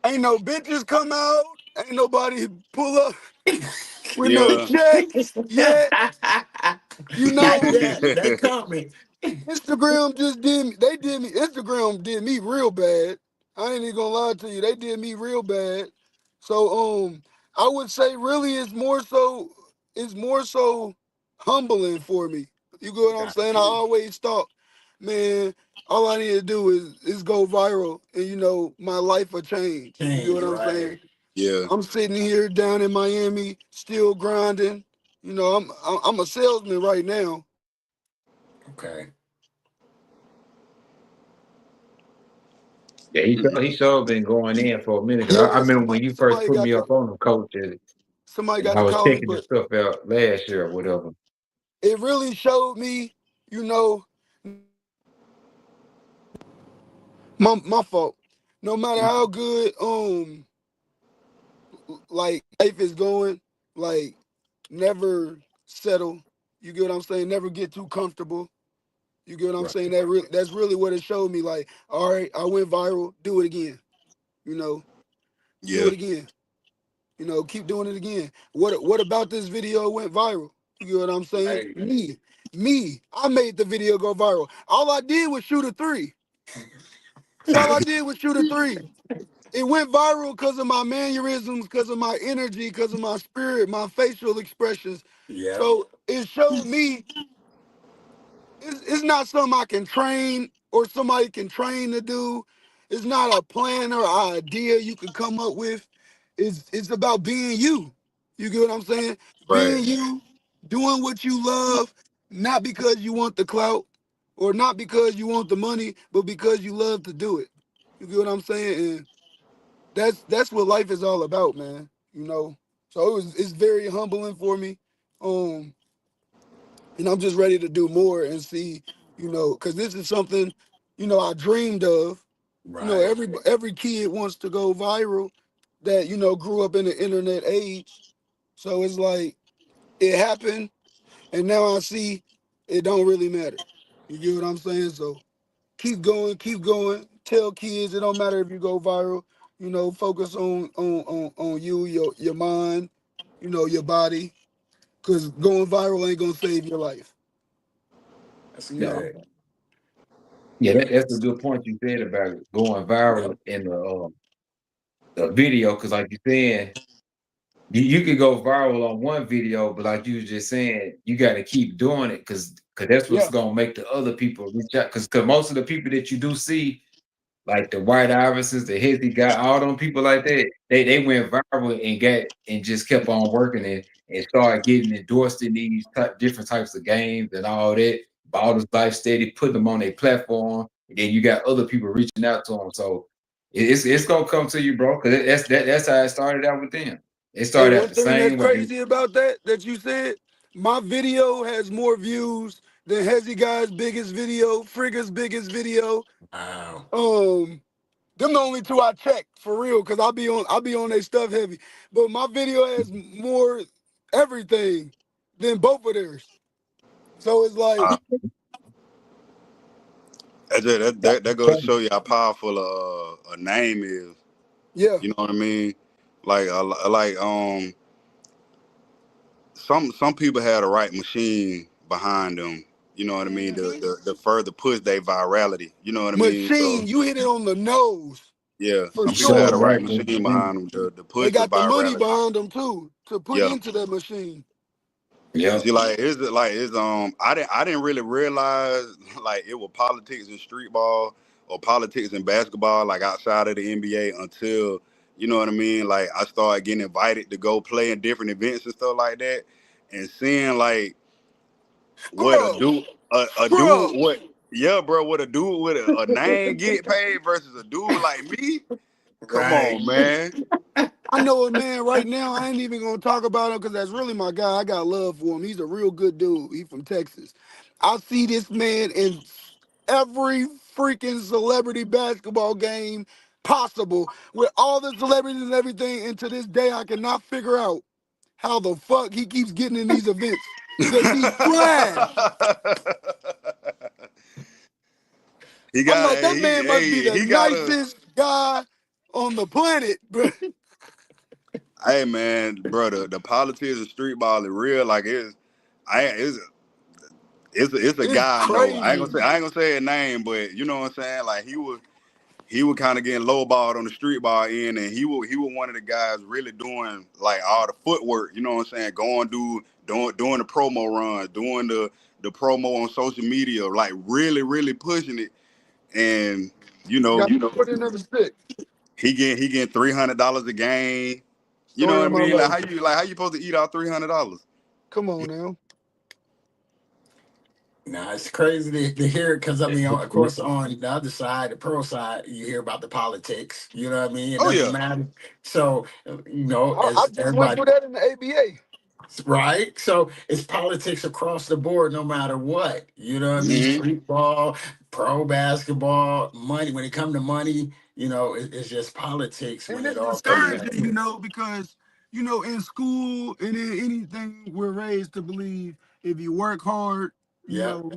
Ain't no bitches come out. Ain't nobody pull up with no Yeah. checks yet. You Not know, yet. They coming. Instagram just did me. They did me. Instagram did me real bad. I ain't even gonna lie to you. They did me real bad. So I would say really it's more so humbling for me. You get what I'm Got saying? I you. always thought, man, all I need to do is go viral, and my life will change. You get Change, what I'm saying? right? Yeah. I'm sitting here down in Miami, still grinding. I'm a salesman right now. Okay. yeah, he sure been going in for a minute. 'Cause I Yeah, remember when you first somebody put got me to up on the coaches, somebody and got I to was call me, checking the but stuff out last year or whatever. it really showed me, you know, my fault. No matter how good like life is going, like never settle. You get what I'm saying? Never get too comfortable. You get what I'm Right. saying? That's really what it showed me. Like, all right, I went viral. Do it again. You know, do Yeah. it again. Keep doing it again. What about this video went viral? You get what I'm saying? Right. Me. I made the video go viral. All I did was shoot a three. That's all I did was shoot a three. It went viral because of my mannerisms, because of my energy, because of my spirit, my facial expressions. Yep. So it showed me it's not something I can train or somebody can train to do. It's not a plan or idea you can come up with. It's about being you. You get what I'm saying? Right. Being you, doing what you love, not because you want the clout or not because you want the money, but because you love to do it. You get what I'm saying? And that's what life is all about, man. You know. So it's very humbling for me. Um, and I'm just ready to do more and see, because this is something, I dreamed of. Right. Every kid wants to go viral that grew up in the internet age. So it's like it happened, and now I see it don't really matter. You get what I'm saying? So keep going, keep going. Tell kids it don't matter if you go viral. Focus on you, your mind, your body, because going viral ain't gonna save your life. That's You know. good. Yeah, that's a good point you said about going viral in the video, because like you saying, you could go viral on one video, but like you was just saying, you got to keep doing it because that's what's Yeah. gonna make the other people reach out. Because most of the people that you do see, like the White Iversons, the Hizzy guy, all them people like that, they went viral and just kept on working and started getting endorsed in these different types of games and all that. Bought his life steady, putting them on their platform, and then you got other people reaching out to them. So it's gonna come to you, bro. Because that's how it started out with them. It And started out one the thing that's same way. crazy about that you said, my video has more views than Hezzy Guy's biggest video, Frigga's biggest video. Wow. Um, them the only two I check for real, cause I'll be on their stuff heavy. But my video has more everything than both of theirs. So it's like, Uh, that goes to show you how powerful a name is. yeah. You know what I mean? Like some people had the right machine behind them. You know what I mean? Mhm. The further push their virality. You know what I mean? So Machine, you hit it on the nose yeah, for some You people so had sure. the right right, machine man. behind them to They push the got the money virality. behind them too to put Yeah. into that machine. Yeah. See, I didn't really realize like it was politics in street ball or politics in basketball like outside of the NBA until you know what I mean. Like I started getting invited to go play in different events and stuff like that, and seeing like what Bro, a dude bro. what yeah, bro, what a dude with a name get paid versus a dude like me. Come Right. on, man. I know a man right now. I ain't even gonna talk about him because that's really my guy. I got love for him. He's a real good dude. He from Texas. I see this man in every freaking celebrity basketball game possible with all the celebrities and everything. And to this day, I cannot figure out how the fuck he keeps getting in these events because he's trash. he I'm got like, a that he man must be hey the he got a nicest guy on the planet, bro. hey man, brother, the politics of street ball is real. Like I it's a It's guy I know. crazy. I ain't gonna say his name, but you know what I'm saying. Like he was kind of getting lowballed on the street ball end, and he was one of the guys really doing like all the footwork. You know what I'm saying? Going doing the promo run, doing the promo on social media, like really pushing it. And you know Got put in every stick. he getting $300 a game. You know Story what I of my mean? life. Like how you supposed to eat out $300? Come on now. Now it's crazy to hear it because I mean, of course, on the other side, the pro side, you hear about the politics. You know what I mean? It Oh doesn't yeah. matter. So, I as just went everybody, through that in the ABA. right? So it's politics across the board, no matter what. You know what I mean? Hmm. Street ball, pro basketball, money. When it comes to money, it's just politics when And it it's all comes Yeah. down discouraging, to it. because, in school and in anything, we're raised to believe if you work hard, you Yep. know,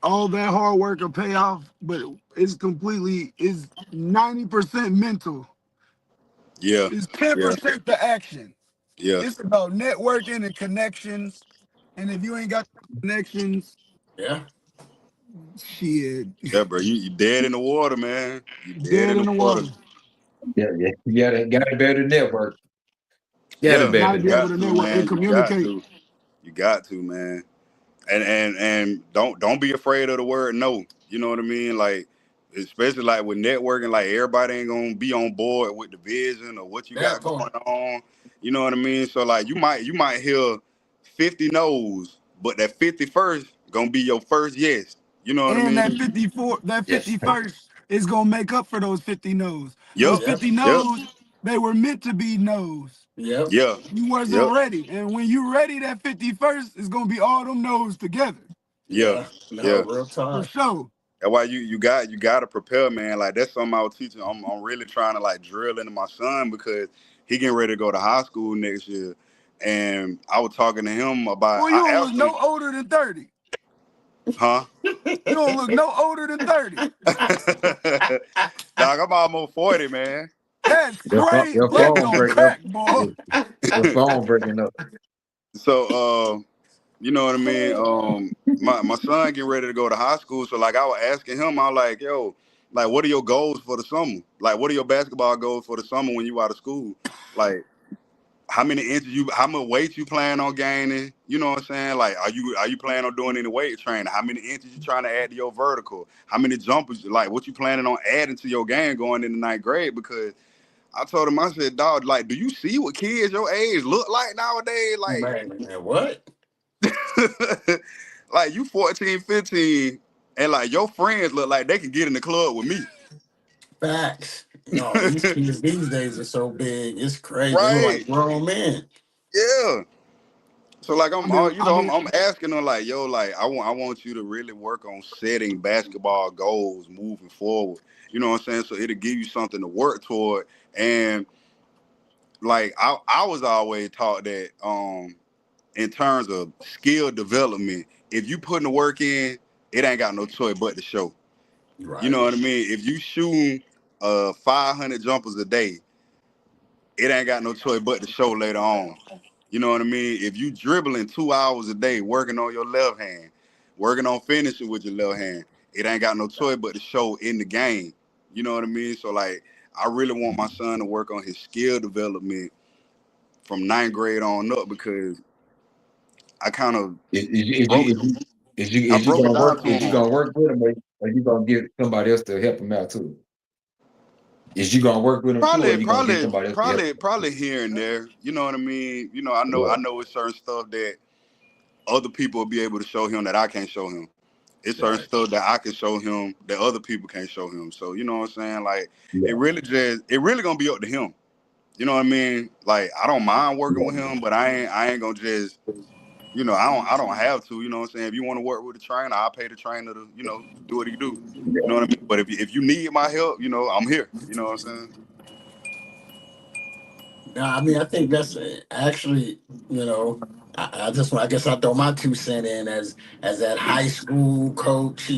all that hard work will pay off, but it's 90% mental. Yeah. It's Yeah. 10% the action. Yeah. It's about networking and connections. And if you ain't got connections, Yeah. shit, Yeah, bro. You dead in the water, man. You dead dead in in the the water. water. Yeah, yeah. You got a better network. Got a Yeah, Got better to you be able network. got to to, network and man. You got communicate. to. You got to, man. and don't be afraid of the word no. You know what I mean? Like especially like with networking, like everybody ain't gonna be on board with the vision or what you That got part. going on. You know what I mean? So like you might hear 50 no's, but that 51st gonna be your first yes. You know what I And that mean? 54, that Yes. 51st is gonna make up for those 50 no's. Those Yep, Yep. 50 yep, no's, they were meant to be no's. Yep. yeah, You wasn't yep, ready. And when you ready, that 51st is gonna be all them no's together. yeah, Yeah. No, yeah. real For talk. sure. That's why you gotta prepare, man. Like that's something I was teaching. I'm really trying to like drill into my son because he getting ready to go to high school next year. And I was talking to him about Well, you I don't look asked him, no older than 30. huh? You don't look no older than 30. Dog, I'm almost 40, man. That's crazy. Your Life phone don't break your crack, boy. your, your phone breaking up. So you know what I mean? My son getting ready to go to high school. So like I was asking him, I was like, yo, like what are your goals for the summer? Like what are your basketball goals for the summer when you out of school? Like how much weight you plan on gaining? You know what I'm saying? Like, are you planning on doing any weight training? How many inches you trying to add to your vertical? How many jumpers? Like, what you planning on adding to your game going into ninth grade? Because I told him, I said, dog, like, do you see what kids your age look like nowadays? Man, what? Like you 14, 15, and like your friends look like they can get in the club with me. Facts. No, these kids these days are so big. It's crazy. They look Right? like grown men. Yeah. So like I've been, I've been, I'm asking them like, yo, like I want you to really work on setting basketball goals moving forward. You know what I'm saying? So it'll give you something to work toward. And like I was always taught that in terms of skill development, if you putting the work in, it ain't got no choice but to show. You know Right. what I mean? If you shooting 500 jumpers a day, it ain't got no choice but to show later on. You know what I mean? If you dribbling 2 hours a day, working on your left hand, working on finishing with your left hand, it ain't got no choice but to show in the game. You know what I mean? So like, I really want my son to work on his skill development from ninth grade on up because I kind of Is, is, you- is broke you it. is you is you I is you broke it gonna down work to is you him. gonna work with him, or you gonna get somebody else to help him out too? Is you gonna work with him too, or Probably, you gonna get probably, somebody else to help probably, him? probably here and there. You know what I mean? I Yeah, know it's certain stuff that other people will be able to show him that I can't show him. It's certain Right. stuff that I can show him that other people can't show him. So you know what I'm saying? Like yeah, it really gonna be up to him. You know what I mean? Like I don't mind working yeah. with him, but I ain't gonna just I don't have to. You know what I'm saying? If you want to work with the trainer, I'll pay the trainer to do what he do. You know what I mean? But if you need my help, I'm here. You know what I'm saying? No, I mean, I think that's actually, you know, I just I guess I throw my 2 cents in as that high school coach,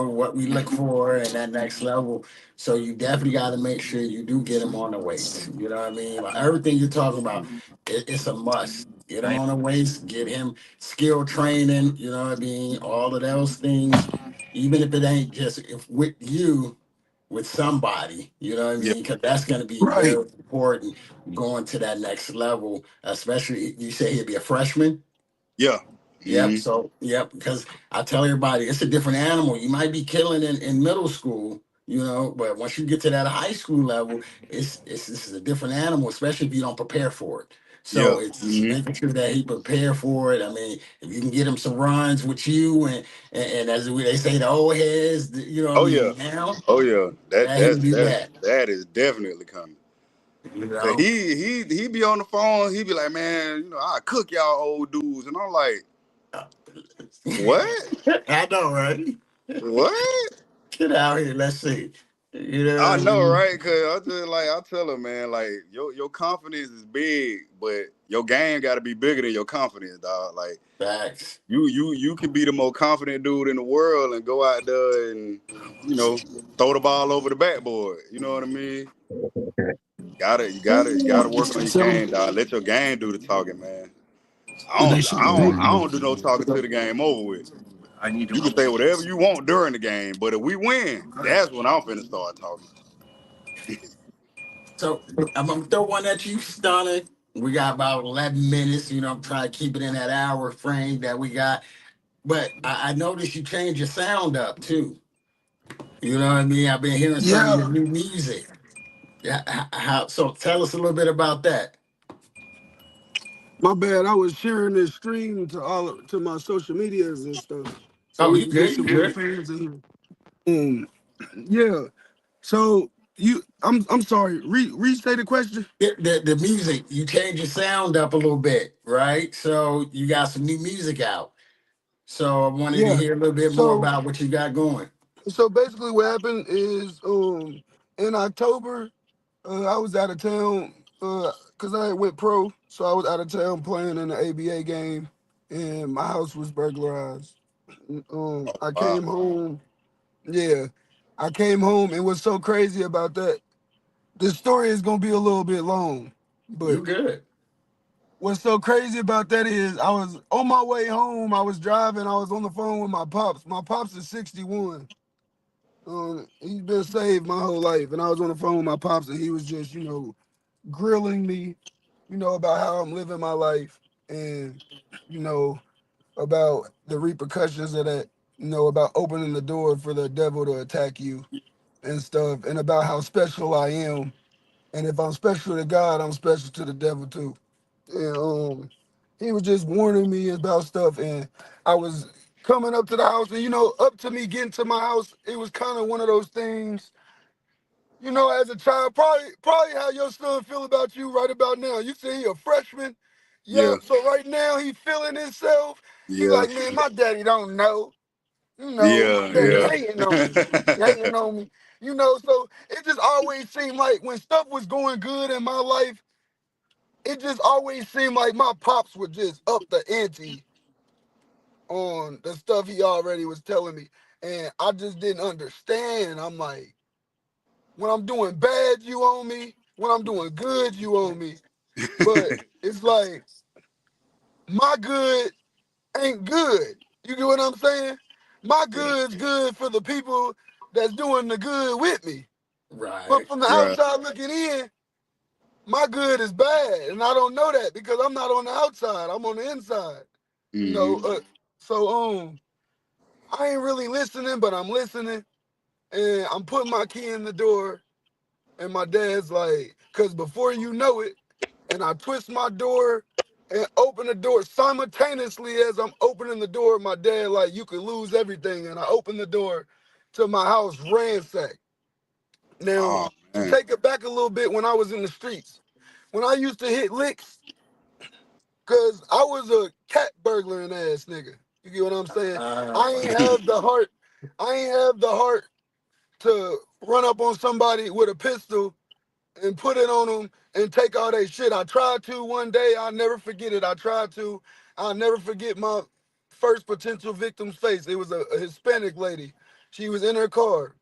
what we look for and that next level. So you definitely got to make sure you do get him on the weights. You know what I mean? Like everything you're talking about, it's a must. Get him on the weights, get him skill training, you know what I mean? All of those things, even if it ain't just if with you, with somebody, you know what I Yeah, mean? Because that's going to be right. very important going to that next level, especially you say he'll be a freshman. yeah. Yep. Hmm. So, yep. Because I tell everybody it's a different animal. You might be killing in middle school, but once you get to that high school level, it's this is a different animal, especially if you don't prepare for it. Yeah. So it's Hmm. making sure that he prepare for it. I mean, if you can get him some runs with you, and as they say, the old heads, what I Oh yeah. mean, now Oh yeah. That that he can that's do that's that. that is definitely coming. You Cause know, he be on the phone. He be like, man, I cook y'all old dudes, and I'm like, what? I know, right? What? Get out here. Let's see. You know I what I know, mean? right? Cause I just like I tell him, man, like your confidence is big, but your game got to be bigger than your confidence, dog. Like Facts. you can be the most confident dude in the world and go out there and you know throw the ball over the backboard. You know what I mean? You gotta work on your So game, dog. Let your game do the talking, man. I they don't should I don't I they don't do no talking to the game over with. I need to You can roll say whatever this. you want during the game, but if we win, that's when I'm finna start talking. So I'm gonna throw one at you, Stunner. We got about 11 minutes. I'm trying to keep it in that hour frame that we got. But I noticed you changed your sound up too. You know what I mean? I've been hearing some of your Yeah, new music. Yeah, how, so tell us a little bit about that. my bad. I was sharing this stream to to my social medias and stuff, so Oh, we you can get good? You some more good? fans in here. Yeah. So I'm sorry. Restate the question. The music, you changed your sound up a little bit, right? So you got some new music out. So I wanted to Yeah. hear a little bit more So about what you got going. basically, what happened is in October, I was out of town because I had went pro, so I was out of town playing in the ABA game, and my house was burglarized. I Wow. came home. Yeah, I came home, and what's so crazy about that? The story is gonna be a little bit long, but You good? what's so crazy about that is I was on my way home. I was driving. I was on the phone with my pops. My pops is 61. He's been saved my whole life, and I was on the phone with my pops, and he was just, grilling me, about how I'm living my life, and you know, about the repercussions of that, about opening the door for the devil to attack you and stuff, and about how special I am, and if I'm special to God, I'm special to the devil too. And he was just warning me about stuff, and I was coming up to the house, and up to me getting to my house, it was kind of one of those things. As a child, probably how your son feel about you right about now. You say he a freshman. Yeah. Yup. So right now he feeling himself. He Yeah. like, man, my daddy don't know. My Yeah. daddy Yeah. hating on me. He hating on me. So it just always seemed like when stuff was going good in my life, it just always seemed like my pops would just up the ante on the stuff he already was telling me. And I just didn't understand. I'm like, when I'm doing bad, you owe me. When I'm doing good, you owe me. But it's like my good ain't good. You get what I'm saying? My Yeah. good's good for the people that's doing the good with me. But Right. from the Right. outside looking in, my good is bad, and I don't know that because I'm not on the outside. I'm on the inside. You know. Hmm. So I ain't really listening, but I'm listening, and I'm putting my key in the door, and my dad's like, "Cause before you know it." And I twist my door and open the door simultaneously as I'm opening the door. My dad like, you could lose everything, and I open the door to my house ransacked. Now, Oh to man. take it back a little bit, when I was in the streets, when I used to hit licks, cause I was a cat burglaring ass nigga. You get what I'm saying? Uh, I ain't have the heart. I ain't have the heart to run up on somebody with a pistol and put it on them and take all that shit. I tried to one day. I'll never forget it. I tried to. I'll never forget my first potential victim's face. It was a Hispanic lady. She was in her car.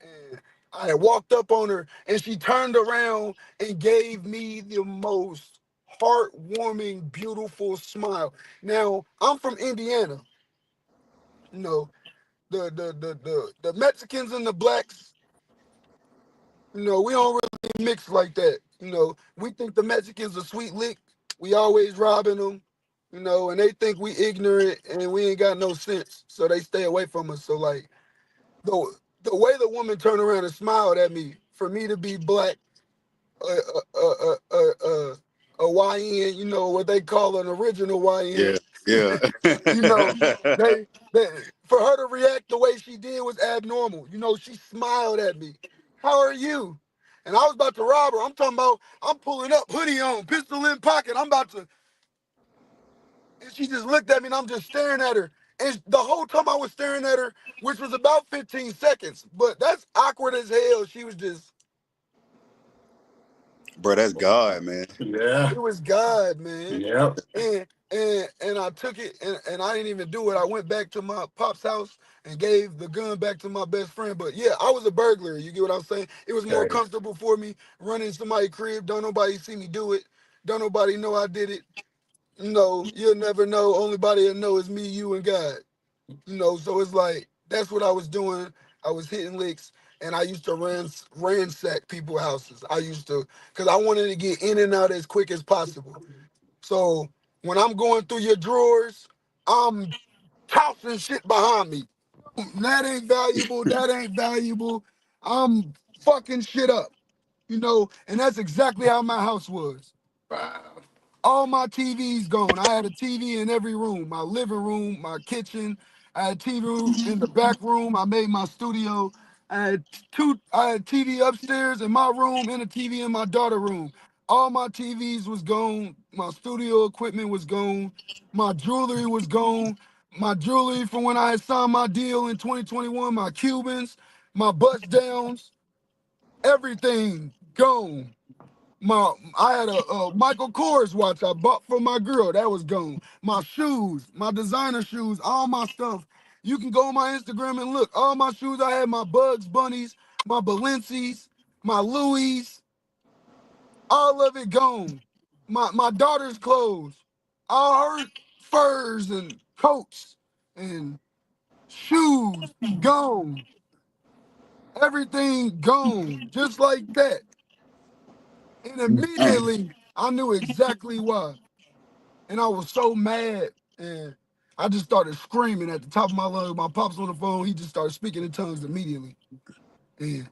And I had walked up on her and she turned around and gave me the most heartwarming, beautiful smile. Now, I'm from Indiana. You know, the Mexicans and the blacks, we don't really mix like that. We think the Mexicans are sweet lick. We always robbing them, and they think we ignorant and we ain't got no sense. So they stay away from us. So like the way the woman turned around and smiled at me, for me to be black, a YN, what they call an original Yeah. YN, Yeah. you know, they for her to react the way she did was abnormal. She smiled at me. How are you? And I was about to rob her. I'm talking about I'm pulling up, hoodie on, pistol in pocket. I'm about to, and she just looked at me and I'm just staring at her. And the whole time I was staring at her, which was about 15 seconds, but that's awkward as hell. She was just, Bro, that's God, man. yeah. it was God, man. Yep. And I took it and I didn't even do it. I went back to my pop's house and gave the gun back to my best friend. But yeah, I was a burglar. You get what I'm saying? It was more Okay. comfortable for me running somebody's crib. Don't nobody see me do it. Don't nobody know I did it. You'll never know. Only body that know is me, you, and God. So it's like that's what I was doing. I was hitting licks, and I used to ransack people's houses. I used to, because I wanted to get in and out as quick as possible. So when I'm going through your drawers, I'm tossing shit behind me. That ain't valuable. That ain't valuable. I'm fucking shit up, and that's exactly how my house was. Wow. All my TVs gone. I had a TV in every room, my living room, my kitchen. I had TV in the back room. I made my studio. I had TV upstairs in my room and a TV in my daughter room. All my TVs was gone. My studio equipment was gone. My jewelry was gone. My jewelry from when I had signed my deal in 2021, my Cubans, my bust downs, everything gone. I had a Michael Kors watch I bought for my girl. That was gone. My shoes, my designer shoes, all my stuff. You can go on my Instagram and look. All my shoes I had, my Bugs Bunnies, my Balenci's, my Louis, all of it gone. My daughter's clothes, all her furs and coats and shoes gone. Everything gone, just like that. And Mm. immediately I knew exactly why. And I was so mad, and I just started screaming at the top of my lungs. My pops on the phone, he just started speaking in tongues immediately. And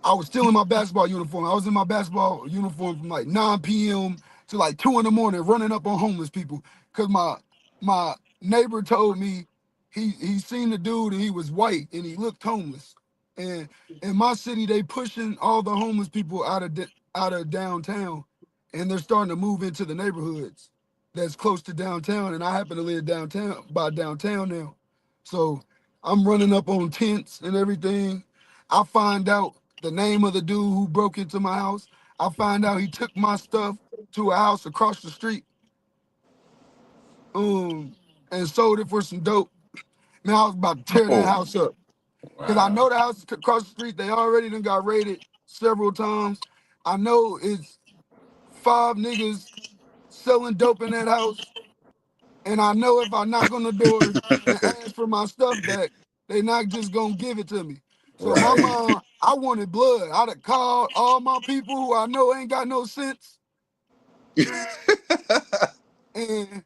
I was still in my basketball uniform. I was in my basketball uniform from like 9 p.m. to like 2 in the morning, running up on homeless people. Cause my neighbor told me he seen the dude and he was white and he looked homeless. And in my city, they pushing all the homeless people out of downtown, and they're starting to move into the neighborhoods that's close to downtown. And I happen to live downtown now, so I'm running up on tents and everything. I find out the name of the dude who broke into my house. I find out he took my stuff to a house across the street, um, and sold it for some dope. Man, I was about to tear that Oh, house up. Cause I know Wow. the house across the street, they already done got raided several times. I know it's 5 niggas selling dope in that house. And I know if I knock on the door and ask for my stuff back, they not just gonna give it to me. So my Right. mom, I wanted blood. I'd have called all my people who I know ain't got no sense. And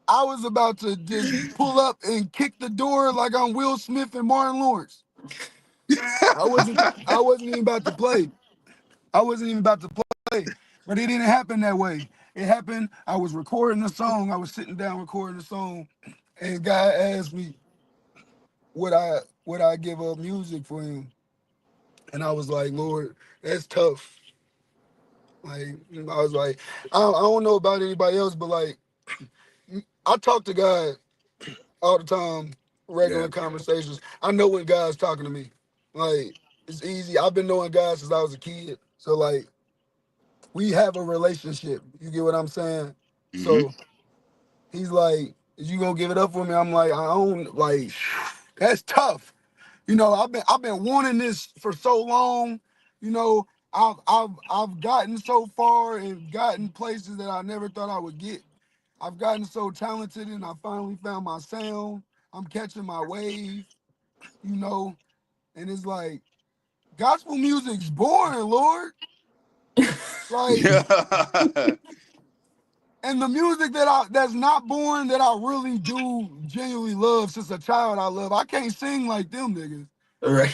I was about to just pull up and kick the door like I'm Will Smith and Martin Lawrence. I wasn't even about to play. I wasn't even about to play. But it didn't happen that way. It happened, I was recording a song. I was sitting down recording a song, and God asked me, would I give up music for him? And I was like, Lord, that's tough. Like, I was like, I don't know about anybody else, but like, I talk to God all the time, yeah. regular conversations. I know when God's talking to me. Like, it's easy. I've been knowing God since I was a kid. So like, we have a relationship. You get what I'm saying? Hmm. So he's like, is you gonna give it up for me? I'm like, I don't like that's tough. I've been wanting this for so long. I've gotten so far and gotten places that I never thought I would get. I've gotten so talented and I finally found my sound. I'm catching my wave, you know, and it's like gospel music's boring, Lord. Like, Yeah. and the music that's not boring that I really do genuinely love since a child I love. I can't sing like them niggas. Right.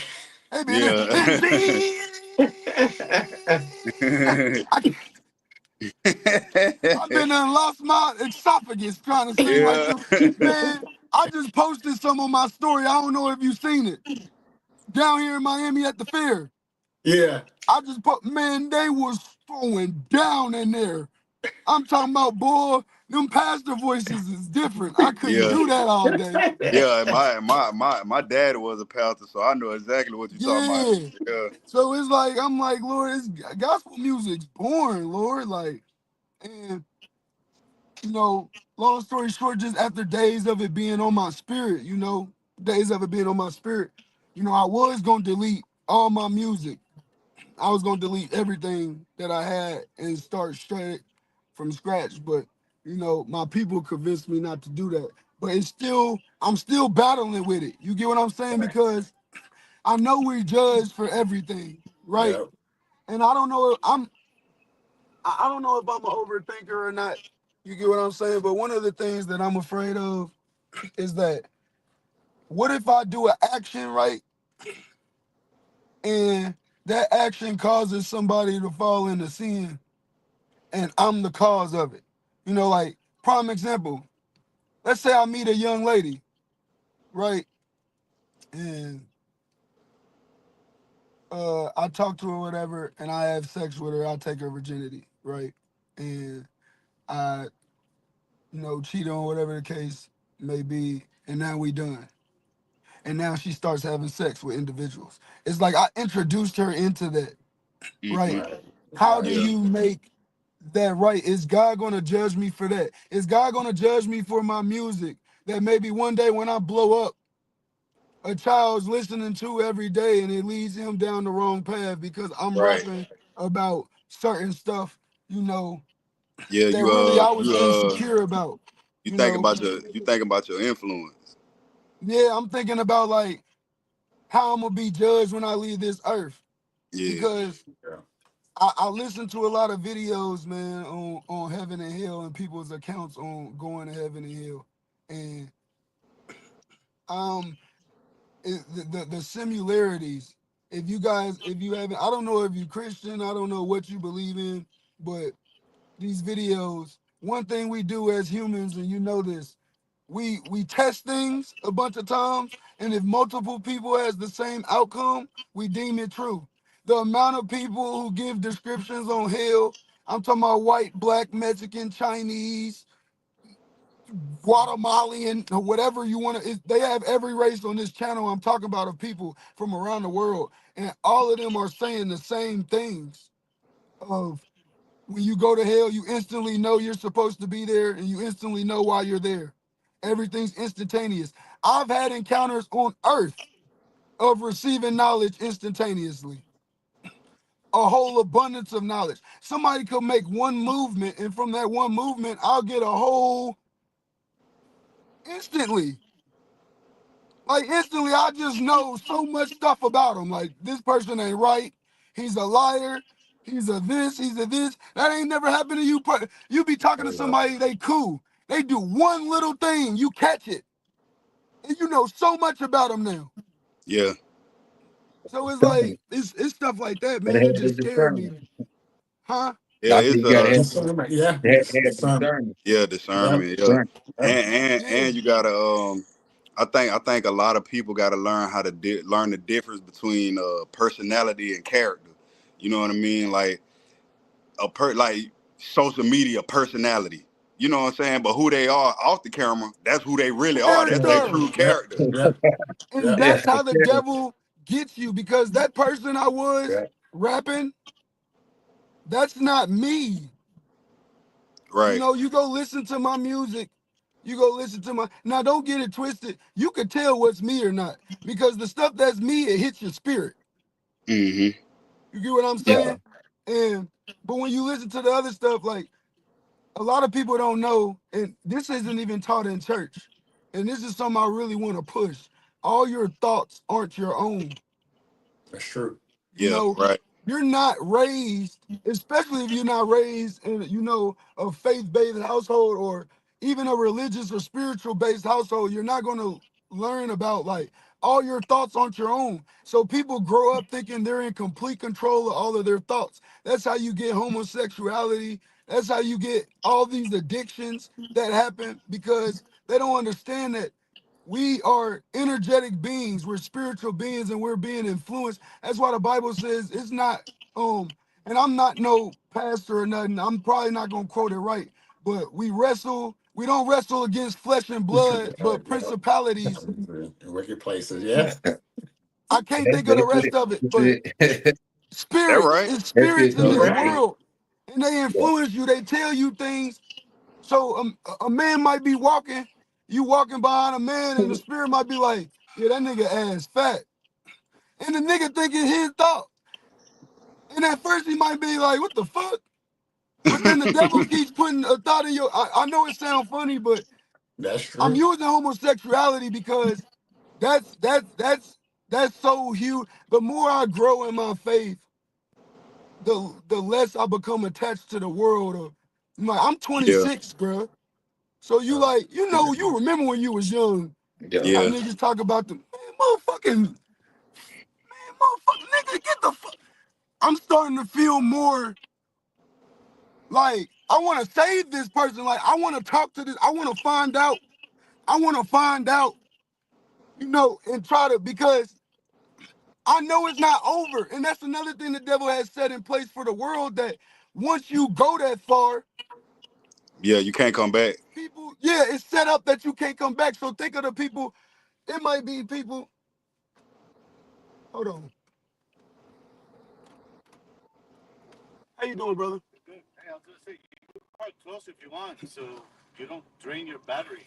Hey man, and Yeah. see, I, I've been and lost my esophagus trying to sing like Yeah. them. Man, I just posted some on my story. I don't know if you've seen it. Down here in Miami at the fair. Yeah. I just put, man, they was throwing down in there. I'm talking about, boy, them pastor voices is different. I couldn't Yeah. do that all day. Yeah. My dad was a pastor, so I know exactly what you're talking about. Yeah. Yeah. So it's like, I'm like, Lord, it's gospel music's boring, Lord. Like, and long story short, just after days of it being on my spirit, days of it being on my spirit, I was gonna delete all my music. I was gonna delete everything that I had and start straight from scratch. But my people convinced me not to do that. But I'm still battling with it. You get what I'm saying? Right. Because I know we're judged for everything, right? Yep. And I don't know if I'm an overthinker or not. You get what I'm saying? But one of the things that I'm afraid of is that What if I do an action right and that action causes somebody to fall into sin and I'm the cause of it? You know, like prime example. Let's say I meet a young lady, right? And I talk to her, whatever, and I have sex with her. I take her virginity, right? And I, cheat on whatever the case may be, and now we done. And now she starts having sex with individuals. It's like I introduced her into that, right? Hmm. Right. How do Right. Yeah. you make that right? Is God gonna judge me for that? Is God gonna judge me for my music that maybe one day when I blow up, a child's listening to every day and it leads him down the wrong path because I'm Right. rapping about certain stuff, you know, Yeah. that You really I was you insecure about, you you think know. about your influence. Yeah, I'm thinking about like how I'm gonna be judged when I leave this earth Yeah. because Yeah. I listen to a lot of videos, man, on heaven and hell and people's accounts on going to heaven and hell, and um, the similarities. If you haven't, I don't know if you Christian, I don't know what you believe in, but these videos, one thing we do as humans, and you know this, we test things a bunch of times, and if multiple people has the same outcome, we deem it true. The amount of people who give descriptions on hell, I'm talking about white, black, Mexican, Chinese, Guatemalan, or whatever you want to. They have every race on this channel. I'm talking about of people from around the world, and all of them are saying the same things. Of when you go to hell, you instantly know you're supposed to be there, and you instantly know why you're there. Everything's instantaneous. I've had encounters on Earth of receiving knowledge instantaneously. A whole abundance of knowledge. Somebody could make one movement, and from that one movement, I'll get a whole instantly. Like instantly, I just know so much stuff about him. Like this person ain't right. He's a liar. He's a this. He's a this. That ain't never happened to you. You be talking to Yeah. somebody, they cool. They do one little thing, you catch it, and you know so much about them now. Yeah. So it's Discernment. like it's stuff like that, Gotta man, that have just the scared me, discernment. huh? Yeah. I It's think you gotta Discernment. Yeah. have Discernment. discernment. yeah, Yep. discernment. Yeah. Discernment. Yep. And Yeah, you gotta I think a lot of people gotta learn how to learn the difference between personality and character. You know what I mean? Like like social media personality. You know what I'm saying? But who they are off the camera, that's who they really are. That's their character, true Yep. character. Yep. and Yep. Yeah. that's how the devil gets you because that person I was Yep. rapping, that's not me. You Right. know, you go listen to my music. You go listen to my now. Don't get it twisted. You could tell what's me or not because the stuff that's me, it hits your spirit. Mm-hmm. You get what I'm Yeah. saying? And but when you listen to the other stuff, like a lot of people don't know, and this isn't even taught in church. And this is something I really want to push. All your thoughts aren't your own. That's true. You Yeah. know, Right. you're not raised, especially if you're not raised in, a faith-based household or even a religious or spiritual based household, you're not gonna learn about like all your thoughts aren't your own. So people grow up thinking they're in complete control of all of their thoughts. That's how you get homosexuality. That's how you get all these addictions that happen because they don't understand that we are energetic beings, we're spiritual beings, and we're being influenced. That's why the Bible says it's not and I'm not no pastor or nothing. I'm probably not gonna quote it right, but we don't wrestle against flesh and blood, but Yep. principalities. In wicked places. Yeah. I can't think of the That's rest it. of it, That's but it. That spirits, right. it's That's spirits it in though. You're this That's right. it. world, and they Yeah. influence you. They tell you things. So a man might be walking, you walking behind a man, and the spirit might be like, "Yeah, that nigga ass fat," and the nigga thinking his thought. And at first he might be like, "What the fuck?" But then the devil keeps putting a thought in your. I know it sounds funny, but That's I'm true. using homosexuality because that's so huge. The more I grow in my faith, the less I become attached to the world. Of like I'm Yeah. 26, bro. So you Uh, like you remember when you was young. Yeah. Yeah. Y'all niggas talk about the motherfucking nigga, get the fuck. I'm starting to feel more like I want to save this person. Like I want to talk to this. I want to find out. I want to find out, and try to, because I know it's not over. And that's another thing the devil has set in place for the world, that once you go that far, Yeah, you can't come back. people, yeah, it's set up that you can't come back. So think of the people. It might be people. Hold on. How you doing, brother? Good. Hey, I was gonna say you can park close if you want, so you don't drain your battery.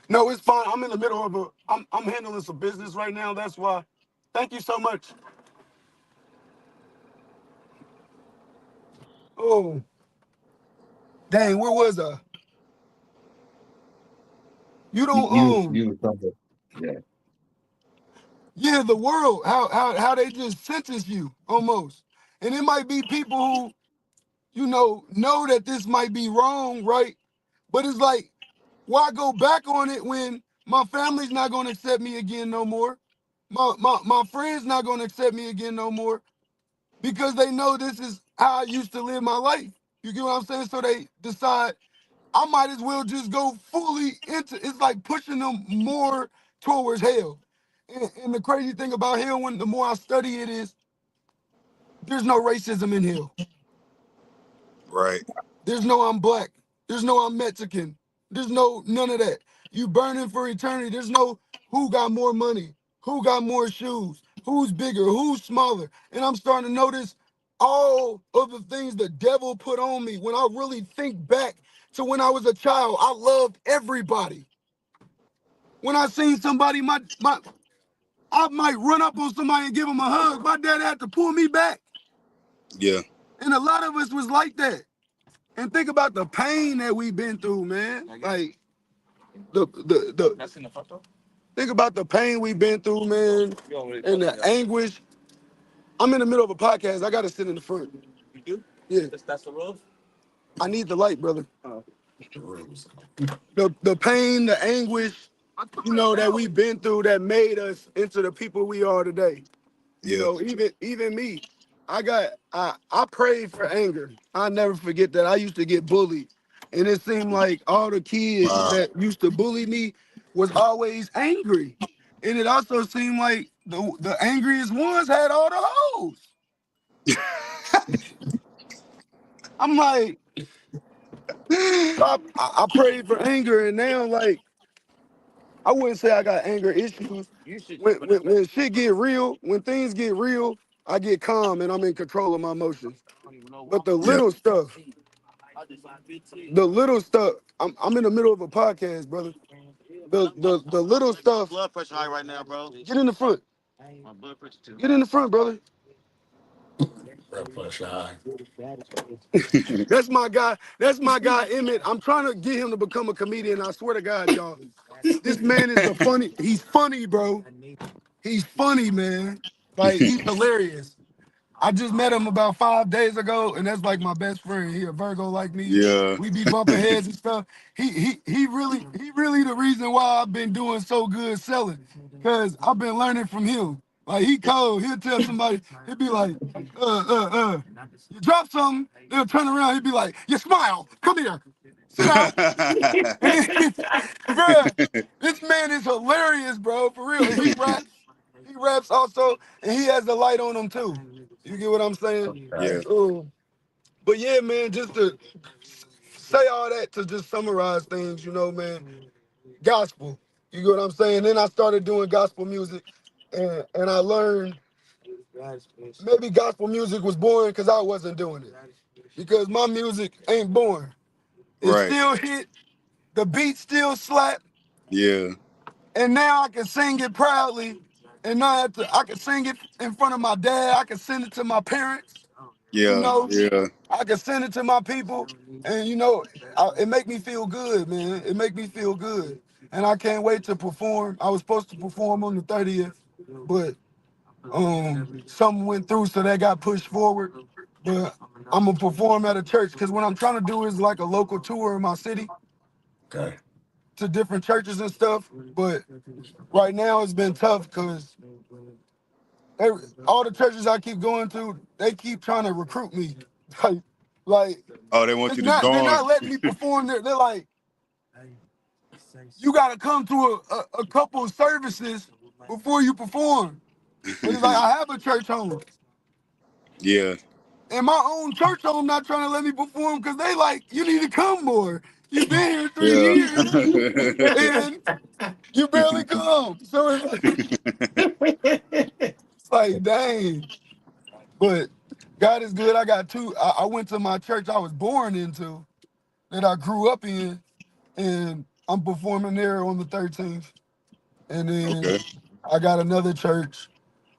No, it's fine. I'm in the middle of I'm handling some business right now. That's why. Thank you so much. Oh, dang, where was I? You You don't you was talking. Yeah. yeah, the world, how they just sentence you almost. And it might be people who, know that this might be wrong, right? But it's like, why go back on it when my family's not gonna accept me again no more? My friends not gonna accept me again no more, because they know this is how I used to live my life. You get what I'm saying? So they decide I might as well just go fully into, it's like pushing them more towards hell. And the crazy thing about hell, when the more I study it, is there's no racism in hell. Right. There's no I'm black. There's no I'm Mexican. There's no none of that. You burning for eternity. There's no who got more money, who got more shoes, who's bigger, who's smaller. And I'm starting to notice all of the things the devil put on me. When I really think back to when I was a child, I loved everybody. When I seen somebody, my I might run up on somebody and give them a hug. My dad had to pull me back. Yeah. And a lot of us was like that. And think about the pain that we've been through, man. Like the That's in the photo. think about the pain we've been through, man, and the anguish. I'm in the middle of a podcast. I gotta sit in the front. You do? Yeah, That's the roof. I need the light, brother. The rules. The pain, the anguish, that we've been through, that made us into the people we are today. Yeah. Even me. I prayed for anger. I never forget that. I used to get bullied. And it seemed like all the kids Wow. that used to bully me was always angry. And it also seemed like the angriest ones had all the hoes. I'm like, I prayed for anger, and now, like, I wouldn't say I got anger issues. You should. When shit get real, when things get real, I get calm and I'm in control of my emotions. But Yeah. the little stuff, I'm in the middle of a podcast, brother. The little stuff. Blood pressure high right now, bro. Get in the front. My blood pressure too Get in the front, brother. Blood pressure high. That's my guy. That's my guy, Emmett. I'm trying to get him to become a comedian. I swear to God, y'all. This man is the funny. He's funny, bro. He's funny, man. Like, he's hilarious. I just met him about 5 days ago, and that's like my best friend. He a Virgo like me. Yeah. We be bumping heads and stuff. He really the reason why I've been doing so good selling, cause I've been learning from him. Like, he cold. He'll tell somebody. He'll be like, you drop something. They'll turn around. He'll be like, you smile. Come here. Sit down. Bruh, this man is hilarious, bro. For real. And he raps. He raps also, and he has the light on him too. You get what I'm saying? Yeah. Okay. But yeah, man, just to say all that, to just summarize things, man. Gospel. You get what I'm saying? Then I started doing gospel music, and I learned maybe gospel music was boring because I wasn't doing it. Because my music ain't boring. It Right. still hit, the beat still slap, Yeah. and now I can sing it proudly. And now I can sing it in front of my dad. I can send it to my parents. You Yeah. know, Yeah. I can send it to my people, and it make me feel good, man. It make me feel good, and I can't wait to perform. I was supposed to perform on the 30th, but something went through, so that got pushed forward. But I'm gonna perform at a church because what I'm trying to do is like a local tour in my city. Okay. to different churches and stuff. But right now it's been tough because all the churches I keep going to, they keep trying to recruit me. Like, like Oh, they want it's you to not. They're join. not letting me perform. They're like, you got to come to a couple of services before you perform. And it's like I have a church home, Yeah. and my own church home not trying to let me perform because they like you need to come more. You've been here three Yeah. years and you barely come. So it's like dang. But God is good. I got two. I went to my church I was born into that I grew up in, and I'm performing there on the 13th. And then Okay. I got another church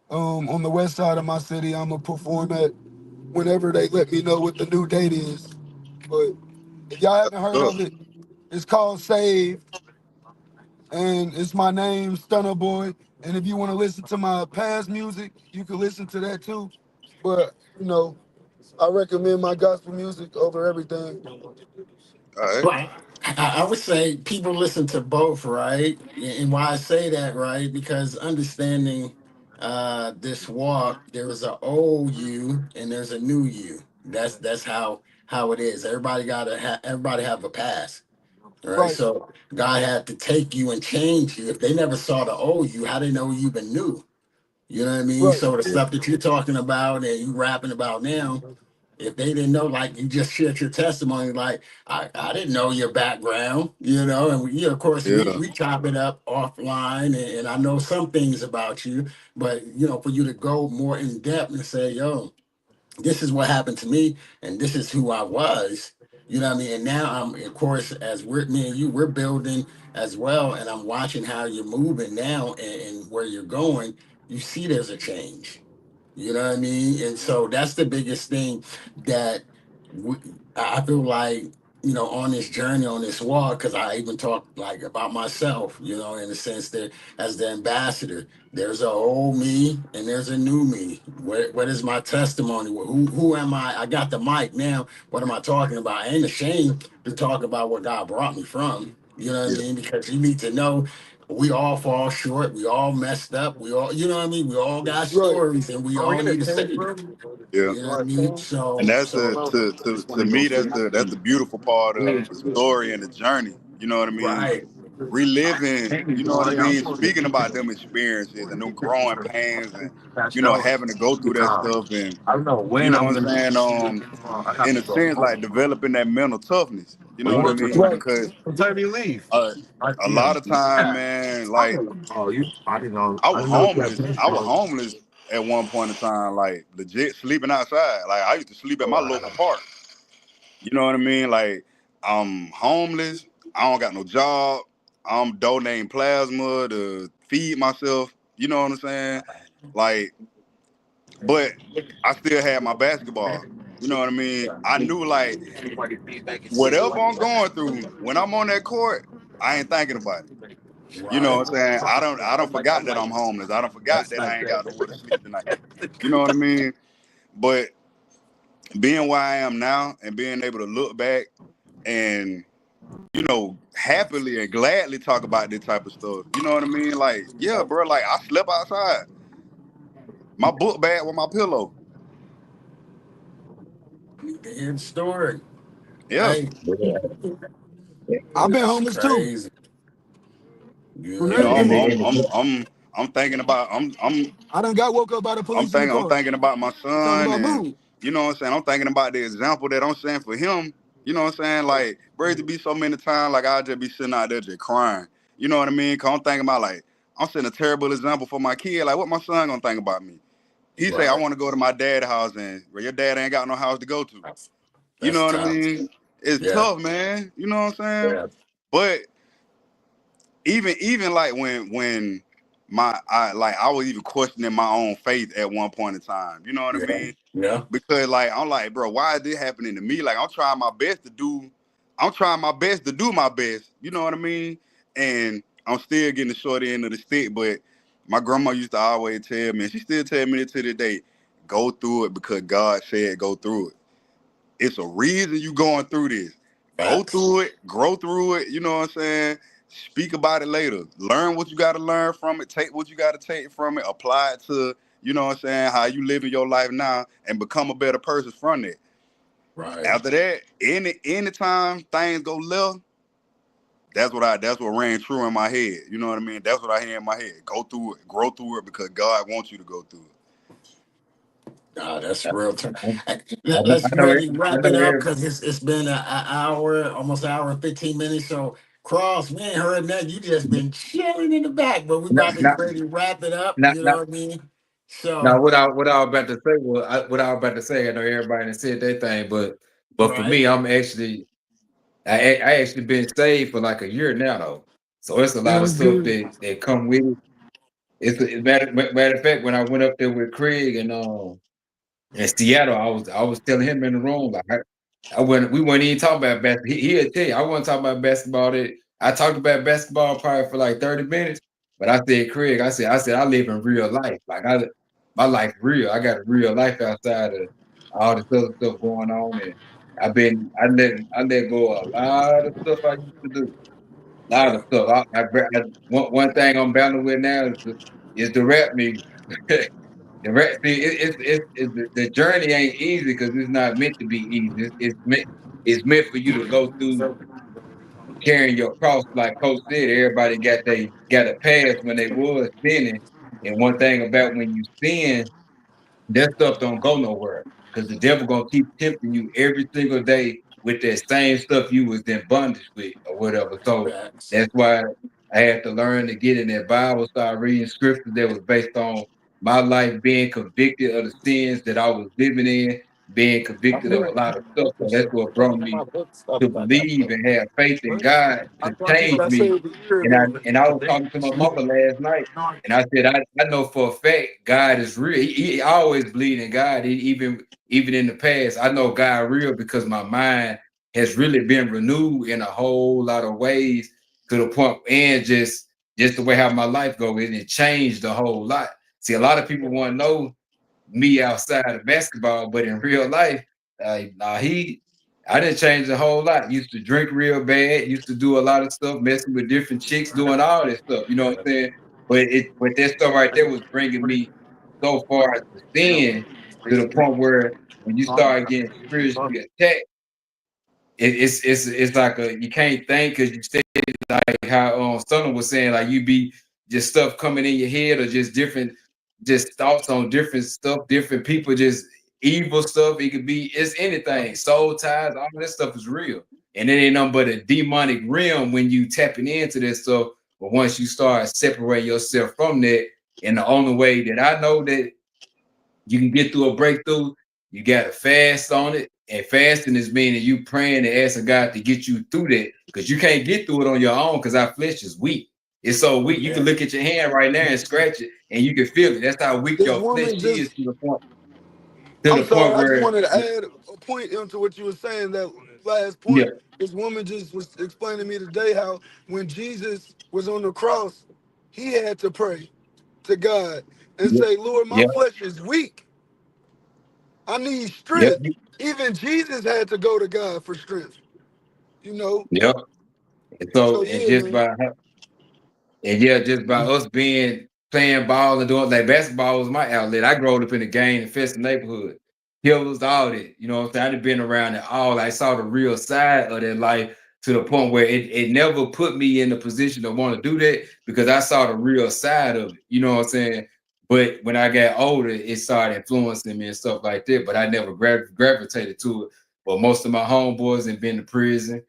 on the west side of my city. I'm gonna perform at whenever they let me know what the new date is. But if y'all That's haven't heard what's of up. it, it's called Saved, and it's my name, Stunna Boy. And if you want to listen to my past music, you can listen to that too. But I recommend my gospel music over everything. All right. Right. I would say people listen to both, right? And why I say that, right? Because understanding this walk, there is a old you and there's a new you. That's how it is. Everybody have a past, right? Right, So God had to take you and change you. If they never saw the old you, how they know you even new? You know what I mean? right, So the stuff that you're talking about and you rapping about now, if they didn't know, like you just shared your testimony, like I didn't know your background, and of course Yeah. we chop it up offline, and I know some things about you, but for you to go more in depth and say, yo, this is what happened to me, and this is who I was. You know what I mean? And now I'm, of course, as me and you, we're building as well, and I'm watching how you're moving now and where you're going. You see, there's a change. You know what I mean? And so that's the biggest thing that we, I feel like, on this journey, on this walk, because I even talk like about myself, in the sense that as the ambassador, there's a old me and there's a new me. What is my testimony? Who am I? I got the mic now. What am I talking about? I ain't ashamed to talk about what God brought me from. You know what I Yeah. mean? Because you need to know we all fall short. We all messed up. We all, you know what I mean? We all got right. stories and we all need a savior. Yeah. You know what I mean? And So, that's the to me that's the beautiful part of the story and the journey. You know what I mean? right. Reliving, you know what I mean? Speaking about them experiences and them growing pains and having to go through that stuff and you know what I'm saying? In a sense, like developing that mental toughness. You know what I mean? Right. Because What time do you leave? uh, a lot of time, man, like I was homeless at one point in time, like legit sleeping outside. Like I used to sleep at my local park. You know what I mean? Like I'm homeless. I don't got no job. I'm donating plasma to feed myself. You know what I'm saying? Like, but I still had my basketball. You know what I mean? I knew like whatever I'm going through when I'm on that court, I ain't thinking about it. You know Right. what I'm saying? I don't forgot that I'm homeless. I don't forgot that I ain't got nowhere to sleep tonight. You know what I mean? But being where I am now and being able to look back and happily and gladly talk about this type of stuff. You know what I mean? Like, yeah, bro, like I slept outside. My book bag with my pillow. Need to hear the story. Yeah. Right. I've been It's homeless too. crazy. You From know You what I know, that I'm mean? I'm end, I'm I'm I'm thinking about I done got woke up by the police in the I'm car. thinking about my Talking son about and move. you know what I'm saying? I'm thinking about the example that I'm saying for him. You know what I'm saying? Like, bro, it to be so many times like I'll just be sitting out there just crying. You know what I mean? Cause I'm thinking about like I'm setting a terrible example for my kid. Like what my son gonna think about me? He say I Right. want to go to my dad's house and well, your dad ain't got no house to go to. That's, You that's know what I tough. mean? It's Yeah. tough, man. You know what I'm saying? Yeah. But even like when I was even questioning my own faith at one point in time. You know what I Yeah. mean? Yeah. Because like I'm like, bro, why is this happening to me? Like I'm trying my best to do my best. You know what I mean? And I'm still getting the short end of the stick. But my grandma used to always tell me, and she still tell me to this day, go through it because God said go through it. It's a reason you going through this. Go Facts. through it, grow through it. You know what I'm saying? Speak about it later. Learn what you got to learn from it. Take what you got to take from it. Apply it to, you know what I'm saying, how you living your life now, and become a better person from it. Right. After that, anytime things go left, that's what rang true in my head. You know what I mean? That's what I hear in my head. Go through it, grow through it, because God wants you to go through Nah, that's real. I Let's know ready I wrap know it up every, because it's been an hour, almost an hour and 15 minutes. So Cross, we ain't heard that. You just been chilling in the back, but we about to not, ready to wrap it up. not, You know not, what I mean? now, So what I was about to say was what I was about to say. I know everybody done said their thing, but for right, me, I actually been saved for like a year now though. So it's a lot of That's stuff good. that come with it. It's matter of fact, when I went up there with Craig and in Seattle, I was telling him in the room like I went we weren't even talking about basketball. He'll tell you I wasn't talking about basketball. That I talked about basketball probably for like 30 minutes, but I said, Craig, I live in real life. Like my life real. I got a real life outside of all this other stuff going on, and I let go of a lot of stuff I used to do. A lot of right, stuff. One thing I'm battling with now is the rap music. The rest, see, the journey ain't easy because it's not meant to be easy. It's meant for you to go through carrying your cross. Like Coach said, everybody got a past when they was sinning. And one thing about when you sin, that stuff don't go nowhere because the devil gonna keep tempting you every single day with that same stuff you was in bondage with or whatever. So facts. that's why I had to learn to get in that Bible, start reading scriptures that was based on my life being convicted of the sins that I was living in, being convicted of a lot of stuff. So that's what brought me to believe and have faith in God to change I me. saved a year And I ago. and I was talking to my mother last night, and I said I know for a fact God is real. He always believed in God, even in the past. I know God real because my mind has really been renewed in a whole lot of ways to the point, and just the way how my life goes, it changed a whole lot. See, a lot of people want to know me outside of basketball, but in real life, nah, I didn't change a whole lot. Used to drink real bad, used to do a lot of stuff, messing with different chicks, doing all this stuff. You know what I'm saying? But that stuff right there was bringing me so far to sin to the point where when you start getting spiritually attacked, it's like you can't think because you stay like how Stunna was saying, like you be just stuff coming in your head or just different, just thoughts on different stuff, different people, just evil stuff. It could be it's anything, soul ties, all this stuff is real, and it ain't nothing but a demonic realm when you tapping into this stuff. But once you start separating yourself from that, and the only way that I know that you can get through a breakthrough, you got to fast on it. And fasting is meaning you praying and asking God to get you through that because you can't get through it on your own because our flesh is weak. It's so weak. You Yeah, can look at your hand right now and scratch it and you can feel it. That's how weak This your flesh woman is just, to I'm the point sorry, I just where, wanted to add a point into what you were saying, that last yeah, point. This woman just was explaining to me today how when Jesus was on the cross, he had to pray to God and yeah, say, Lord, my yeah, flesh is weak. I need yeah, strength. Even Jesus had to go to God for strength, you know? yeah. And So so, and yeah, just man. by And yeah, just by us being playing ball and doing like basketball was my outlet. I grew up in the game and fest neighborhood. Hills, all that. You know what I'm saying? I done been around it all. I saw the real side of that life to the point where it never put me in the position to want to do that because I saw the real side of it. You know what I'm saying? But when I got older, it started influencing me and stuff like that. But I never gravitated to it. But most of my homeboys have been to prison.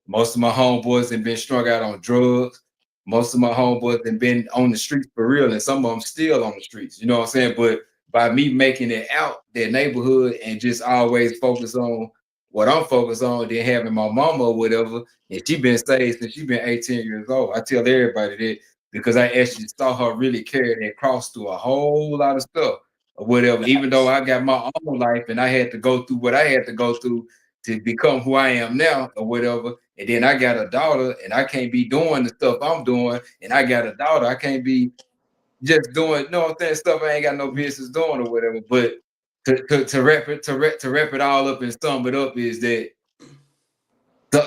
Most of my homeboys have been strung out on drugs. Most of my homeboys have been on the streets for real, and some of them still on the streets. You know what I'm saying? But by me making it out that neighborhood and just always focus on what I'm focused on, then having my mama or whatever, and she been saved since she been 18 years old. I tell everybody that because I actually saw her really carry that cross through a whole lot of stuff or whatever. Even though facts. I got my own life and I had to go through what I had to go through to become who I am now or whatever. And then I got a daughter and I can't be doing the stuff I'm doing. And I got a daughter. I can't be just doing, you know what I'm saying, stuff I ain't got no business doing or whatever. But to wrap it all up and sum it up is that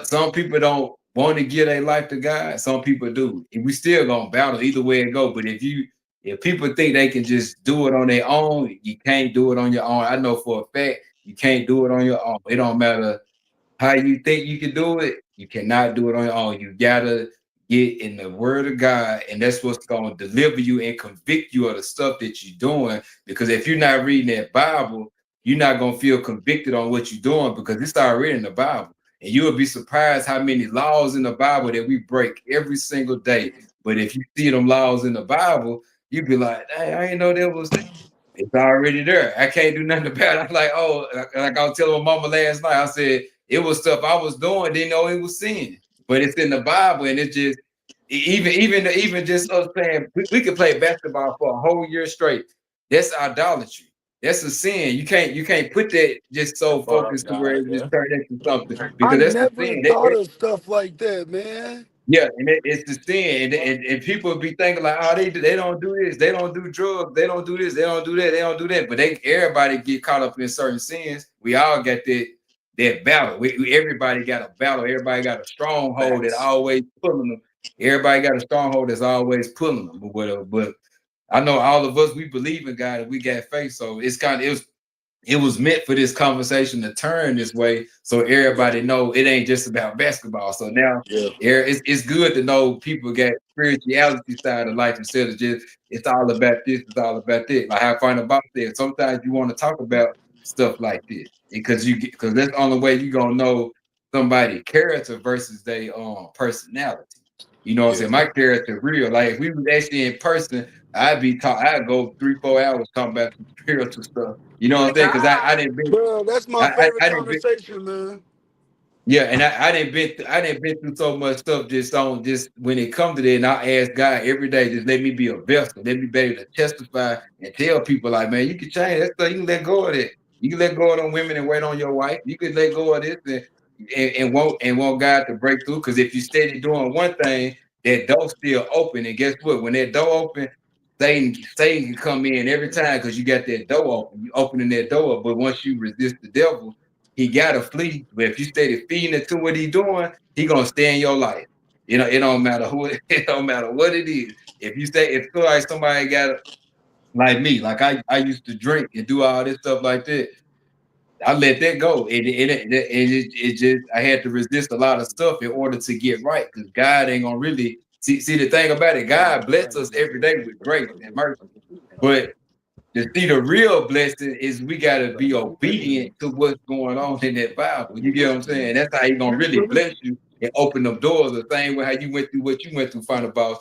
some people don't want to give their life to God, some people do. And we still gonna battle either way it go. But if people think they can just do it on their own, you can't do it on your own. I know for a fact you can't do it on your own. It don't matter how you think you can do it, you cannot do it on your own. You gotta get in the word of God, and that's what's gonna deliver you and convict you of the stuff that you're doing. Because if you're not reading that Bible, you're not gonna feel convicted on what you're doing because it's already in the Bible. And you'll be surprised how many laws in the Bible that we break every single day. But if you see them laws in the Bible, you'd be like, hey, I didn't know there was it's already there. I can't do nothing about it. I'm like, oh, like I was telling my mama last night, I said it was stuff I was doing, didn't know it was sin. But it's in the Bible, and it's just even just us playing, we could play basketball for a whole year straight. That's idolatry. That's a sin. You can't put that just so focused to where God, it just yeah. turned into something I because that's the never sin. thought of stuff like that, man. Yeah, and it's the sin, and people be thinking like, oh, they don't do this, they don't do drugs, they don't do this, they don't do that, they don't do that. But everybody get caught up in certain sins. We all got that battle. Everybody got a battle. Everybody got a stronghold that Facts. always pulling them. Everybody got a stronghold that's always pulling them or whatever. But I know all of us, we believe in God and we got faith. So it was meant for this conversation to turn this way so Yeah. everybody know it ain't just about basketball. So now Yeah. it's good to know people got spirituality side of life instead of just it's all about this, it's all about that. Like I find about that. Sometimes you want to talk about stuff like this because that's the only way you gonna know somebody character versus their personality. You know what I'm Yeah. saying? My character real. Like if we was actually in person, I'd go 3-4 hours talking about some spiritual stuff. You know what I'm saying? Because I didn't been Bro, that's my favorite I didn't been conversation, man. yeah, and I didn't been through so much stuff just when it comes to that, and I ask God every day, just let me be a vessel, let me be able to testify and tell people like, man, you can change that stuff, you can let go of it. You can let go of them women and wait on your wife. You can let go of this and want God to break through. Because if you steady doing one thing, that door still open. And guess what? When that door open, Satan can come in every time because you got that door open. You opening that door, but once you resist the devil, he gotta flee. But if you stay feeding into what he doing, he gonna stay in your life. It don't matter who it don't matter what it is. If somebody got like me, like I used to drink and do all this stuff like that, I let that go. It just I had to resist a lot of stuff in order to get right because God ain't gonna really see the thing about it. God bless us every day with grace and mercy, but to see the real blessing is we gotta be obedient to what's going on in that Bible. You get what I'm saying? That's how He gonna really bless you and open them doors. The same way how you went through what you went through, Final Boss.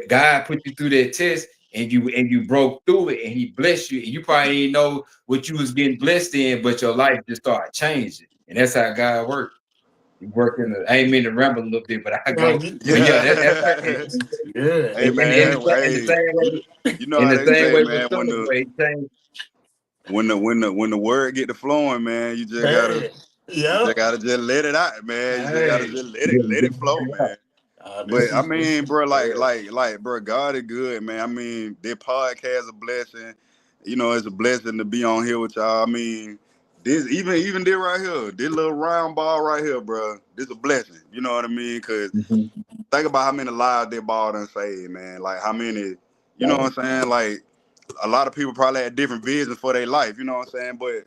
God put you through that test and you broke through it and He blessed you. And you probably didn't know what you was getting blessed in, but your life just started changing. And that's how God works. He working. I ain't mean to ramble a little bit, but I No, go. you But yeah, good. that's how. Yeah. Yeah. Hey In man, the hey, same way, you know in how the they same say, way with man, when Stunna the Boy, he changed. when the word get to flowing, man, Hey. you just Yep. gotta just let it out, man. You just gotta Hey. just let it flow, man. But This I is mean, bro, Yeah. bro, God is good, man. I mean, this podcast is a blessing. It's a blessing to be on here with y'all. I mean, this even this right here, this little round ball right here, bro. This a blessing. You know what I mean? Cause Mhm. think about how many lives that ball done saved, man. Like how many, you know what I'm saying? Like a lot of people probably had different visions for their life. You know what I'm saying? But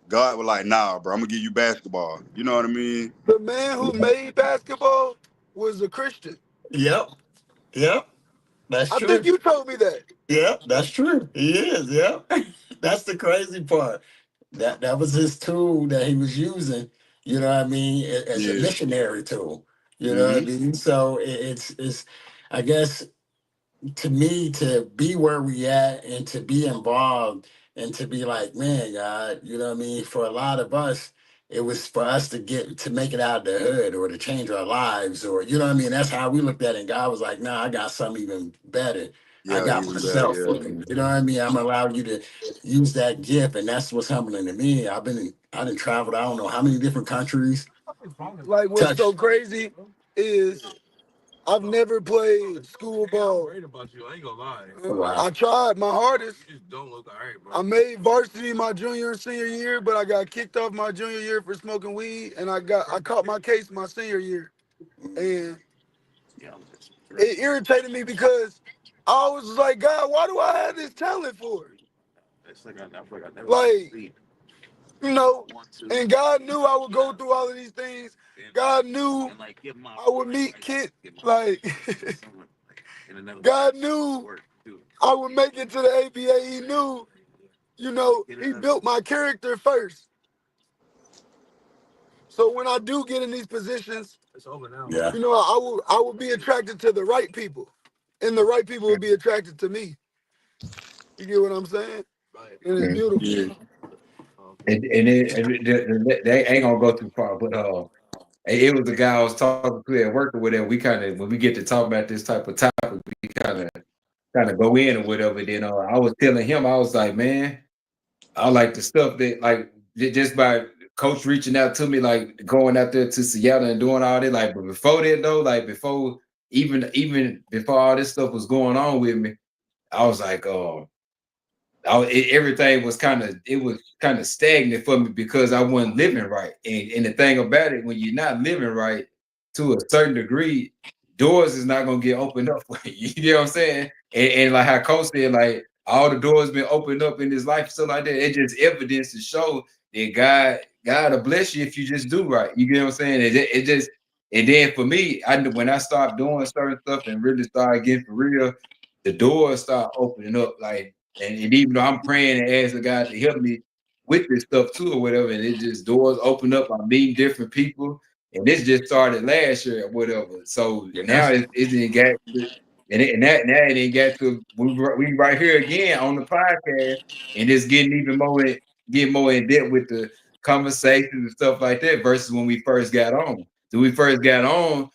God was like, nah, bro, I'm gonna give you basketball. You know what I mean? The man who made basketball was a Christian. Yep. Yep. That's I think true. you told me that. Yep, that's true. He is, yep. That's the crazy part. That was his tool that he was using, you know what I mean, as a Yeah. missionary tool. You know what I Mm-hmm. mean? So it's I guess to me to be where we at and to be involved and to be like, man, God, you know what I mean? For a lot of us, it was for us to make it out of the hood or to change our lives or you know what I mean? That's how we looked at it. And God was like, nah, I got something even better. I Yeah, got even better. myself for Yeah. you. You know what I mean? I'm gonna allow you to use that gift, and that's what's humbling to me. I done traveled, I don't know how many different countries, Like, what's so touched. crazy is I've never played school ball. Wow. I tried my hardest. I made varsity my junior and senior year, but I got kicked off my junior year for smoking weed, and I caught my case my senior year. And it irritated me because I was like, God, why do I have this talent for? Like, you know, and God knew I would go through all of these things. God knew I would meet Kent. Like, God knew I would make it to the ABA. He knew, you know, he built my character first. So when I do get in these positions, Yeah. you know, I will be attracted to the right people, and the right people will be attracted to me. You get what I'm saying? And it's Mm. beautiful. Yeah. They ain't gonna go too far, but it was the guy I was talking to at work or whatever. We kind of when we get to talk about this type of topic, we kind of go in or whatever. Then I was telling him, I was like, man, I like the stuff that like just by coach reaching out to me, like going out there to Seattle and doing all that. Like, but before that though, like before even before all this stuff was going on with me, I was like, everything was kind of stagnant for me because I wasn't living right. And the thing about it, when you're not living right to a certain degree, doors is not gonna get opened up for you. You know what I'm saying? And like how Coach said, like all the doors been opened up in his life, so like that, it just evidence to show that God will bless you if you just do right. You get what I'm saying? It just and then for me, when I stopped doing certain stuff and really started getting for real, the doors start opening up like and even though I'm praying and asking God to help me with this stuff too or whatever, and it just doors open up. I'm meeting different people, and this just started last year or whatever. So Yeah. now it's in got to, and that now it ain't got to we right here again on the podcast, and it's getting more in depth with the conversations and stuff like that versus when we first got on. So we first got on,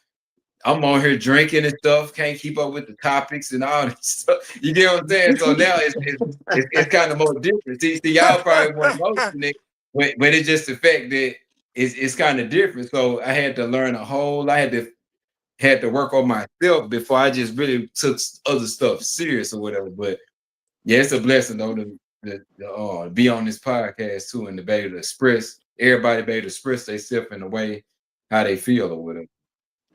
I'm on here drinking and stuff, can't keep up with the topics and all this stuff. You get what I'm saying? So now it's kind of more different. See, y'all probably weren't noticing it, but it's just the fact that it's kind of different. So I had to learn a whole. I had to work on myself before I just really took other stuff serious or whatever. But yeah, it's a blessing though to be on this podcast too and to be able to express everybody be able to express themselves in the way how they feel or whatever.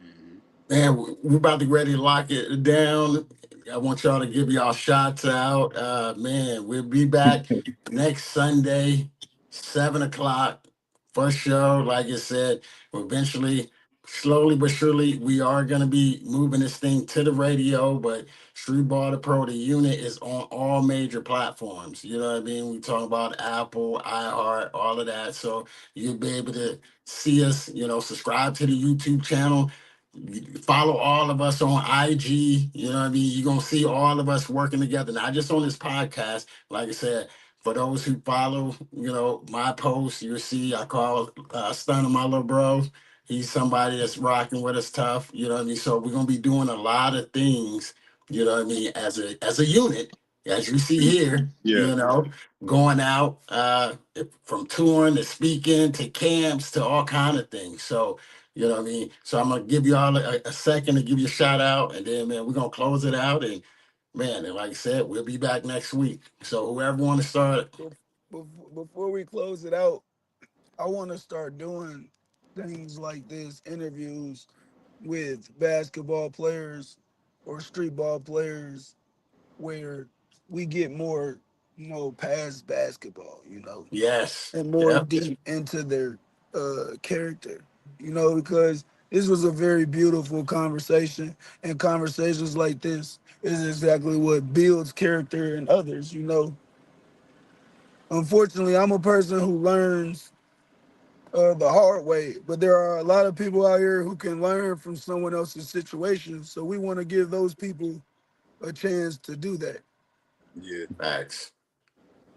Mhm. Man, we're about to ready to lock it down. I want y'all to give y'all shots out. Man, we'll be back next Sunday, 7 o'clock. First show, like I said, eventually, slowly but surely, we are going to be moving this thing to the radio. But Street Ball the Pro, the unit is on all major platforms. You know what I mean? We talk about Apple, iHeart, all of that. So you'll be able to see us, subscribe to the YouTube channel, follow all of us on IG. You know what I mean? You're gonna see all of us working together, not just on this podcast. Like I said, for those who follow, my posts, you'll see I call Stunna my little bro. He's somebody that's rocking with us tough. You know what I mean? So we're gonna be doing a lot of things, you know what I mean, as a unit, as you see here, Yeah. going out from touring to speaking to camps to all kind of things. So you know what I mean? So I'm gonna give you all a second to give you a shout out, and then man, we're gonna close it out. And man, and like I said, we'll be back next week. So whoever want to start, Before we close it out, I want to start doing things like this, interviews with basketball players or street ball players where we get more, past basketball, yes, and more yep, deep into their character, because this was a very beautiful conversation, and conversations like this is exactly what builds character in others. Unfortunately, I'm a person who learns the hard way, but there are a lot of people out here who can learn from someone else's situation. So we want to give those people a chance to do that. Yeah. facts.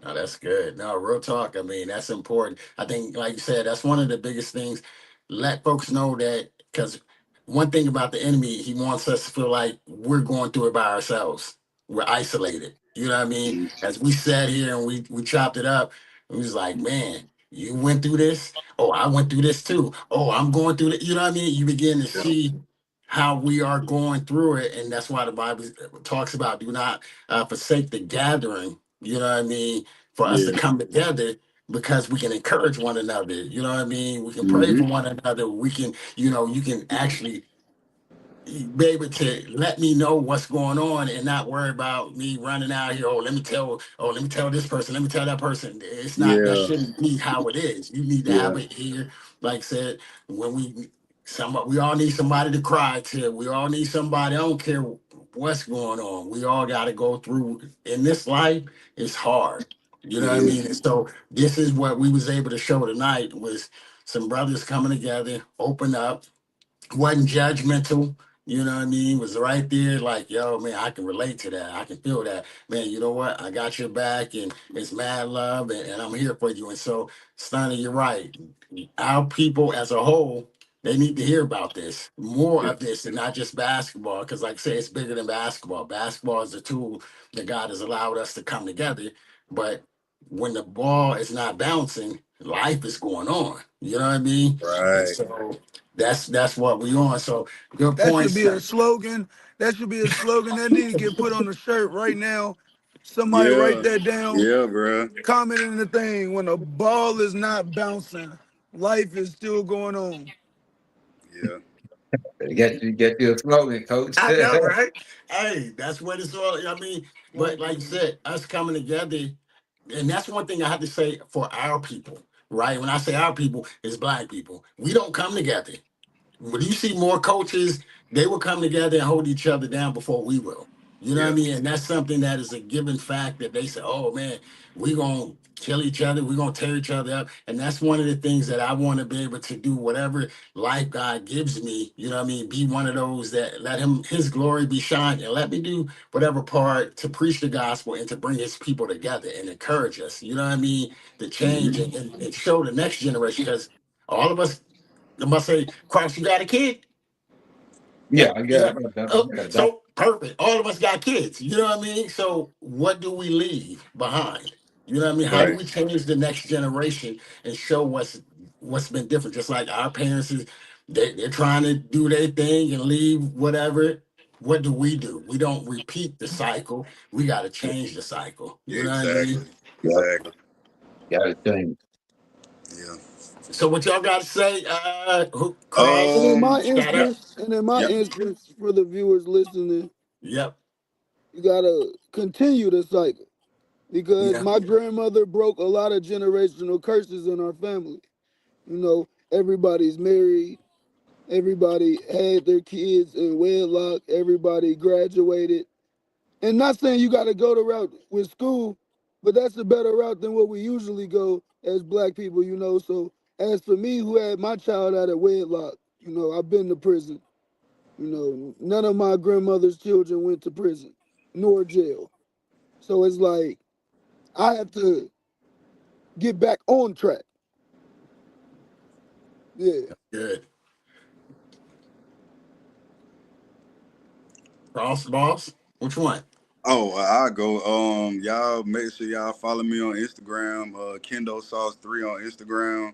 No, that's good. No, real talk. I mean, that's important. I think, like you said, that's one of the biggest things. Let folks know that because one thing about the enemy, he wants us to feel like we're going through it by ourselves. We're isolated. You know what I mean? Mhm. As we sat here and we chopped it up, it was like, man, you went through this. Oh, I went through this too. Oh, I'm going through it. You know what I mean? You begin to Yeah. see how we are going through it, and that's why the Bible talks about do not forsake the gathering. You know what I mean? For us to Yeah. come together because we can encourage one another. You know what I mean? We can pray Hmm. for one another. We can, you can actually be able to let me know what's going on and not worry about me running out here. Let me tell this person, let me tell that person. It's not, that Yeah, shouldn't be how it is. You need to have yeah, it here. Like I said, when we all need somebody to cry to. We all need somebody. I don't care what's going on. We all got to go through in this life. It's hard. You know it what I is. mean? And so this is what we was able to show tonight was some brothers coming together, open up, wasn't judgmental. You know what I mean? Was right there, like, yo, man, I can relate to that. I can feel that. Man, you know what? I got your back and it's mad love and I'm here for you. And so, Stunner, you're right. Our people as a whole, they need to hear about this, more Yeah, of this, and not just basketball. Because, like I say, it's bigger than basketball. Basketball is a tool that God has allowed us to come together. But when the ball is not bouncing, life is going on. You know what I mean? And right. so that's what we on. So good That should points. be a slogan. That should be a slogan that need to get put on the shirt right now. Somebody write Yeah, that down. yeah, bro. Comment in the thing. When the ball is not bouncing, life is still going on. Yeah, Get you a slogan, coach. I know, right? Hey, that's what it's all. I mean, but like you said, us coming together, and that's one thing I have to say for our people, right? When I say our people, it's black people. We don't come together. When you see more coaches, they will come together and hold each other down before we will. You know what I yeah, mean? And that's something that is a given fact that they say, oh man, we're going to kill each other. We're going to tear each other up. And that's one of the things that I want to be able to do, whatever life God gives me. You know what I mean? Be one of those that let his glory be shined and let me do whatever part to preach the gospel and to bring his people together and encourage us. You know what I mean? To change hmm, and show the next generation because all of us, I must say, Cross, you got a kid? Yeah, Yeah, yeah. I got a daughter. So perfect. All of us got kids. You know what I mean? So what do we leave behind? You know what I mean? How do right. we change the next generation and show what's been different? Just like our parents is, they're trying to do their thing and leave whatever. What do? We don't repeat the cycle. We got to change the cycle. You know what I Exactly, mean? Yep, exactly. got to change. Yeah. So what y'all got to say? Cross, shut up. And in my Yep. instance, for the viewers listening, Yep. you gotta continue the cycle because Yeah. my grandmother broke a lot of generational curses in our family. You know, everybody's married, everybody had their kids in wedlock, everybody graduated. And not saying you got to go the route with school, but that's a better route than what we usually go as black people, you know. So as for me, who had my child out of wedlock, you know, I've been to prison. You know, none of my grandmother's children went to prison nor jail. So it's like I have to get back on track. Yeah. Good. Cross boss. Which one? Oh, I go. Y'all make sure y'all follow me on Instagram. Kendo Sauce 3 on Instagram.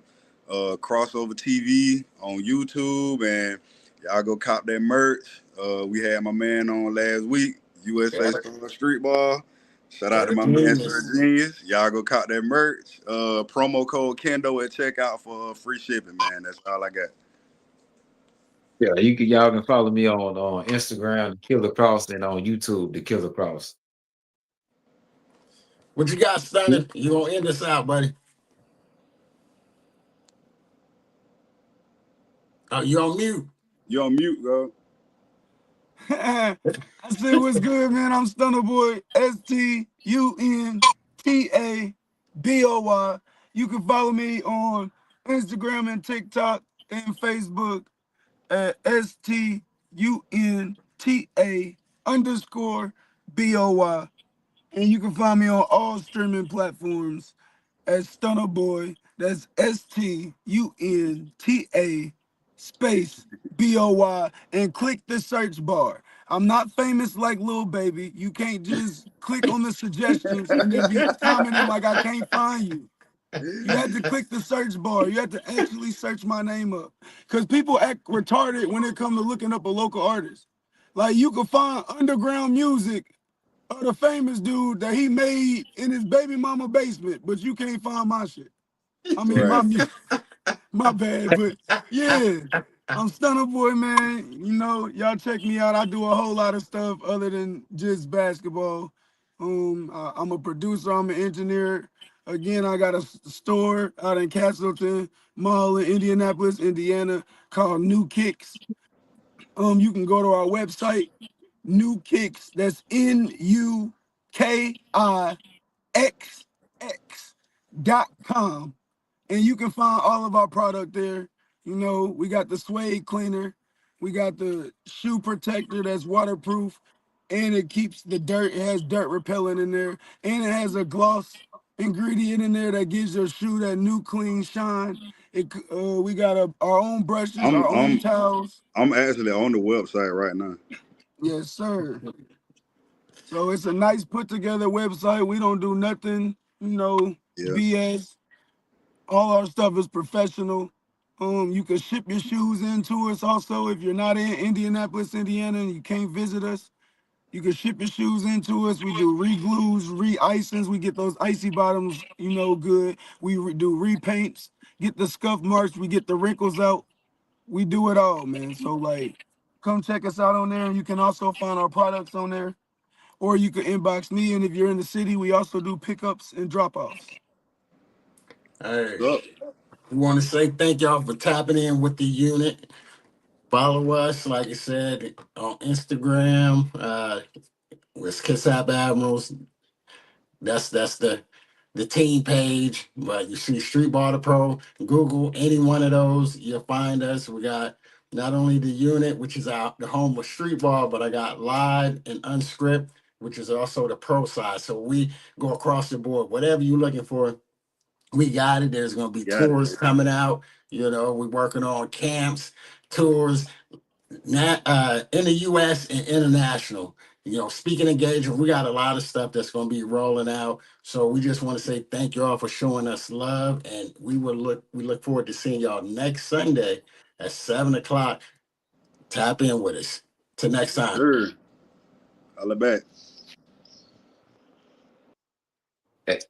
Crossover TV on YouTube, and y'all go cop that merch. We had my man on last week. USA Yeah. Star Street Ball. Shout out to Sir my man Sir Genius. Genius. Y'all go cop that merch. Promo code Kendo at checkout for free shipping, man. That's all I got. Yeah, y'all can follow me on Instagram, the Killer Cross, and on YouTube, the Killer Cross. What you got, Stunner? You gonna end this out, buddy? Oh, you on mute. You on mute, bro? I say what's good, man. I'm Stunna Boy, STUNTA BOY. You can follow me on Instagram and TikTok and Facebook at STUNTA_BOY. And you can find me on all streaming platforms as Stunner Boy. That's STUNTA space BOY and click the search bar. I'm not famous like Lil Baby. You can't just click on the suggestions and then be commenting like I can't find you. You had to click the search bar. You had to actually search my name up. Because people act retarded when it comes to looking up a local artist. Like you can find underground music of the famous dude that he made in his baby mama basement, but you can't find my shit. I mean Right. my music. My bad, but yeah. I'm Stunna Boy, man. You know, y'all check me out. I do a whole lot of stuff other than just basketball. I'm a producer. I'm an engineer. Again, I got a store out in Castleton Mall in Indianapolis, Indiana, called New Kicks. You can go to our website, New Kicks. That's NUKIXX.com, and you can find all of our product there. You know, we got the suede cleaner, we got the shoe protector that's waterproof, and it keeps the dirt. It has dirt repellent in there, and it has a gloss ingredient in there that gives your shoe that new clean shine. We got our own brushes, I'm our own I'm towels. I'm actually on the website right now. Yes, sir. So it's a nice put together website. We don't do nothing, Yeah. BS. All our stuff is professional. You can ship your shoes in to us also if you're not in Indianapolis, Indiana, and you can't visit us. You can ship your shoes into us. We do re-glues, re-icings. We get those icy bottoms, good. Do repaints, get the scuff marks. We get the wrinkles out. We do it all, man. So like, come check us out on there, and you can also find our products on there, or you can inbox me. And if you're in the city, we also do pickups and drop-offs. Hey, What's up? we want to say thank y'all for tapping in with the unit. Follow us, like I said, on Instagram. It's Kitsap Admirals. That's the team page. But you see Street Baller Pro, Google any one of those, you'll find us. We got not only the unit, which is the home of street ball, but I got live and unscript, which is also the pro side. So we go across the board. Whatever you're looking for, we got it. There's gonna be Got it. tours coming out. We're working on camps, tours, in the U.S. and international. Speaking engagement, we got a lot of stuff that's going to be rolling out. So we just want to say thank you all for showing us love, and we look forward to seeing y'all next Sunday at 7 o'clock. Tap in with us. Till next Yes, time. sir. Holla back. Hey,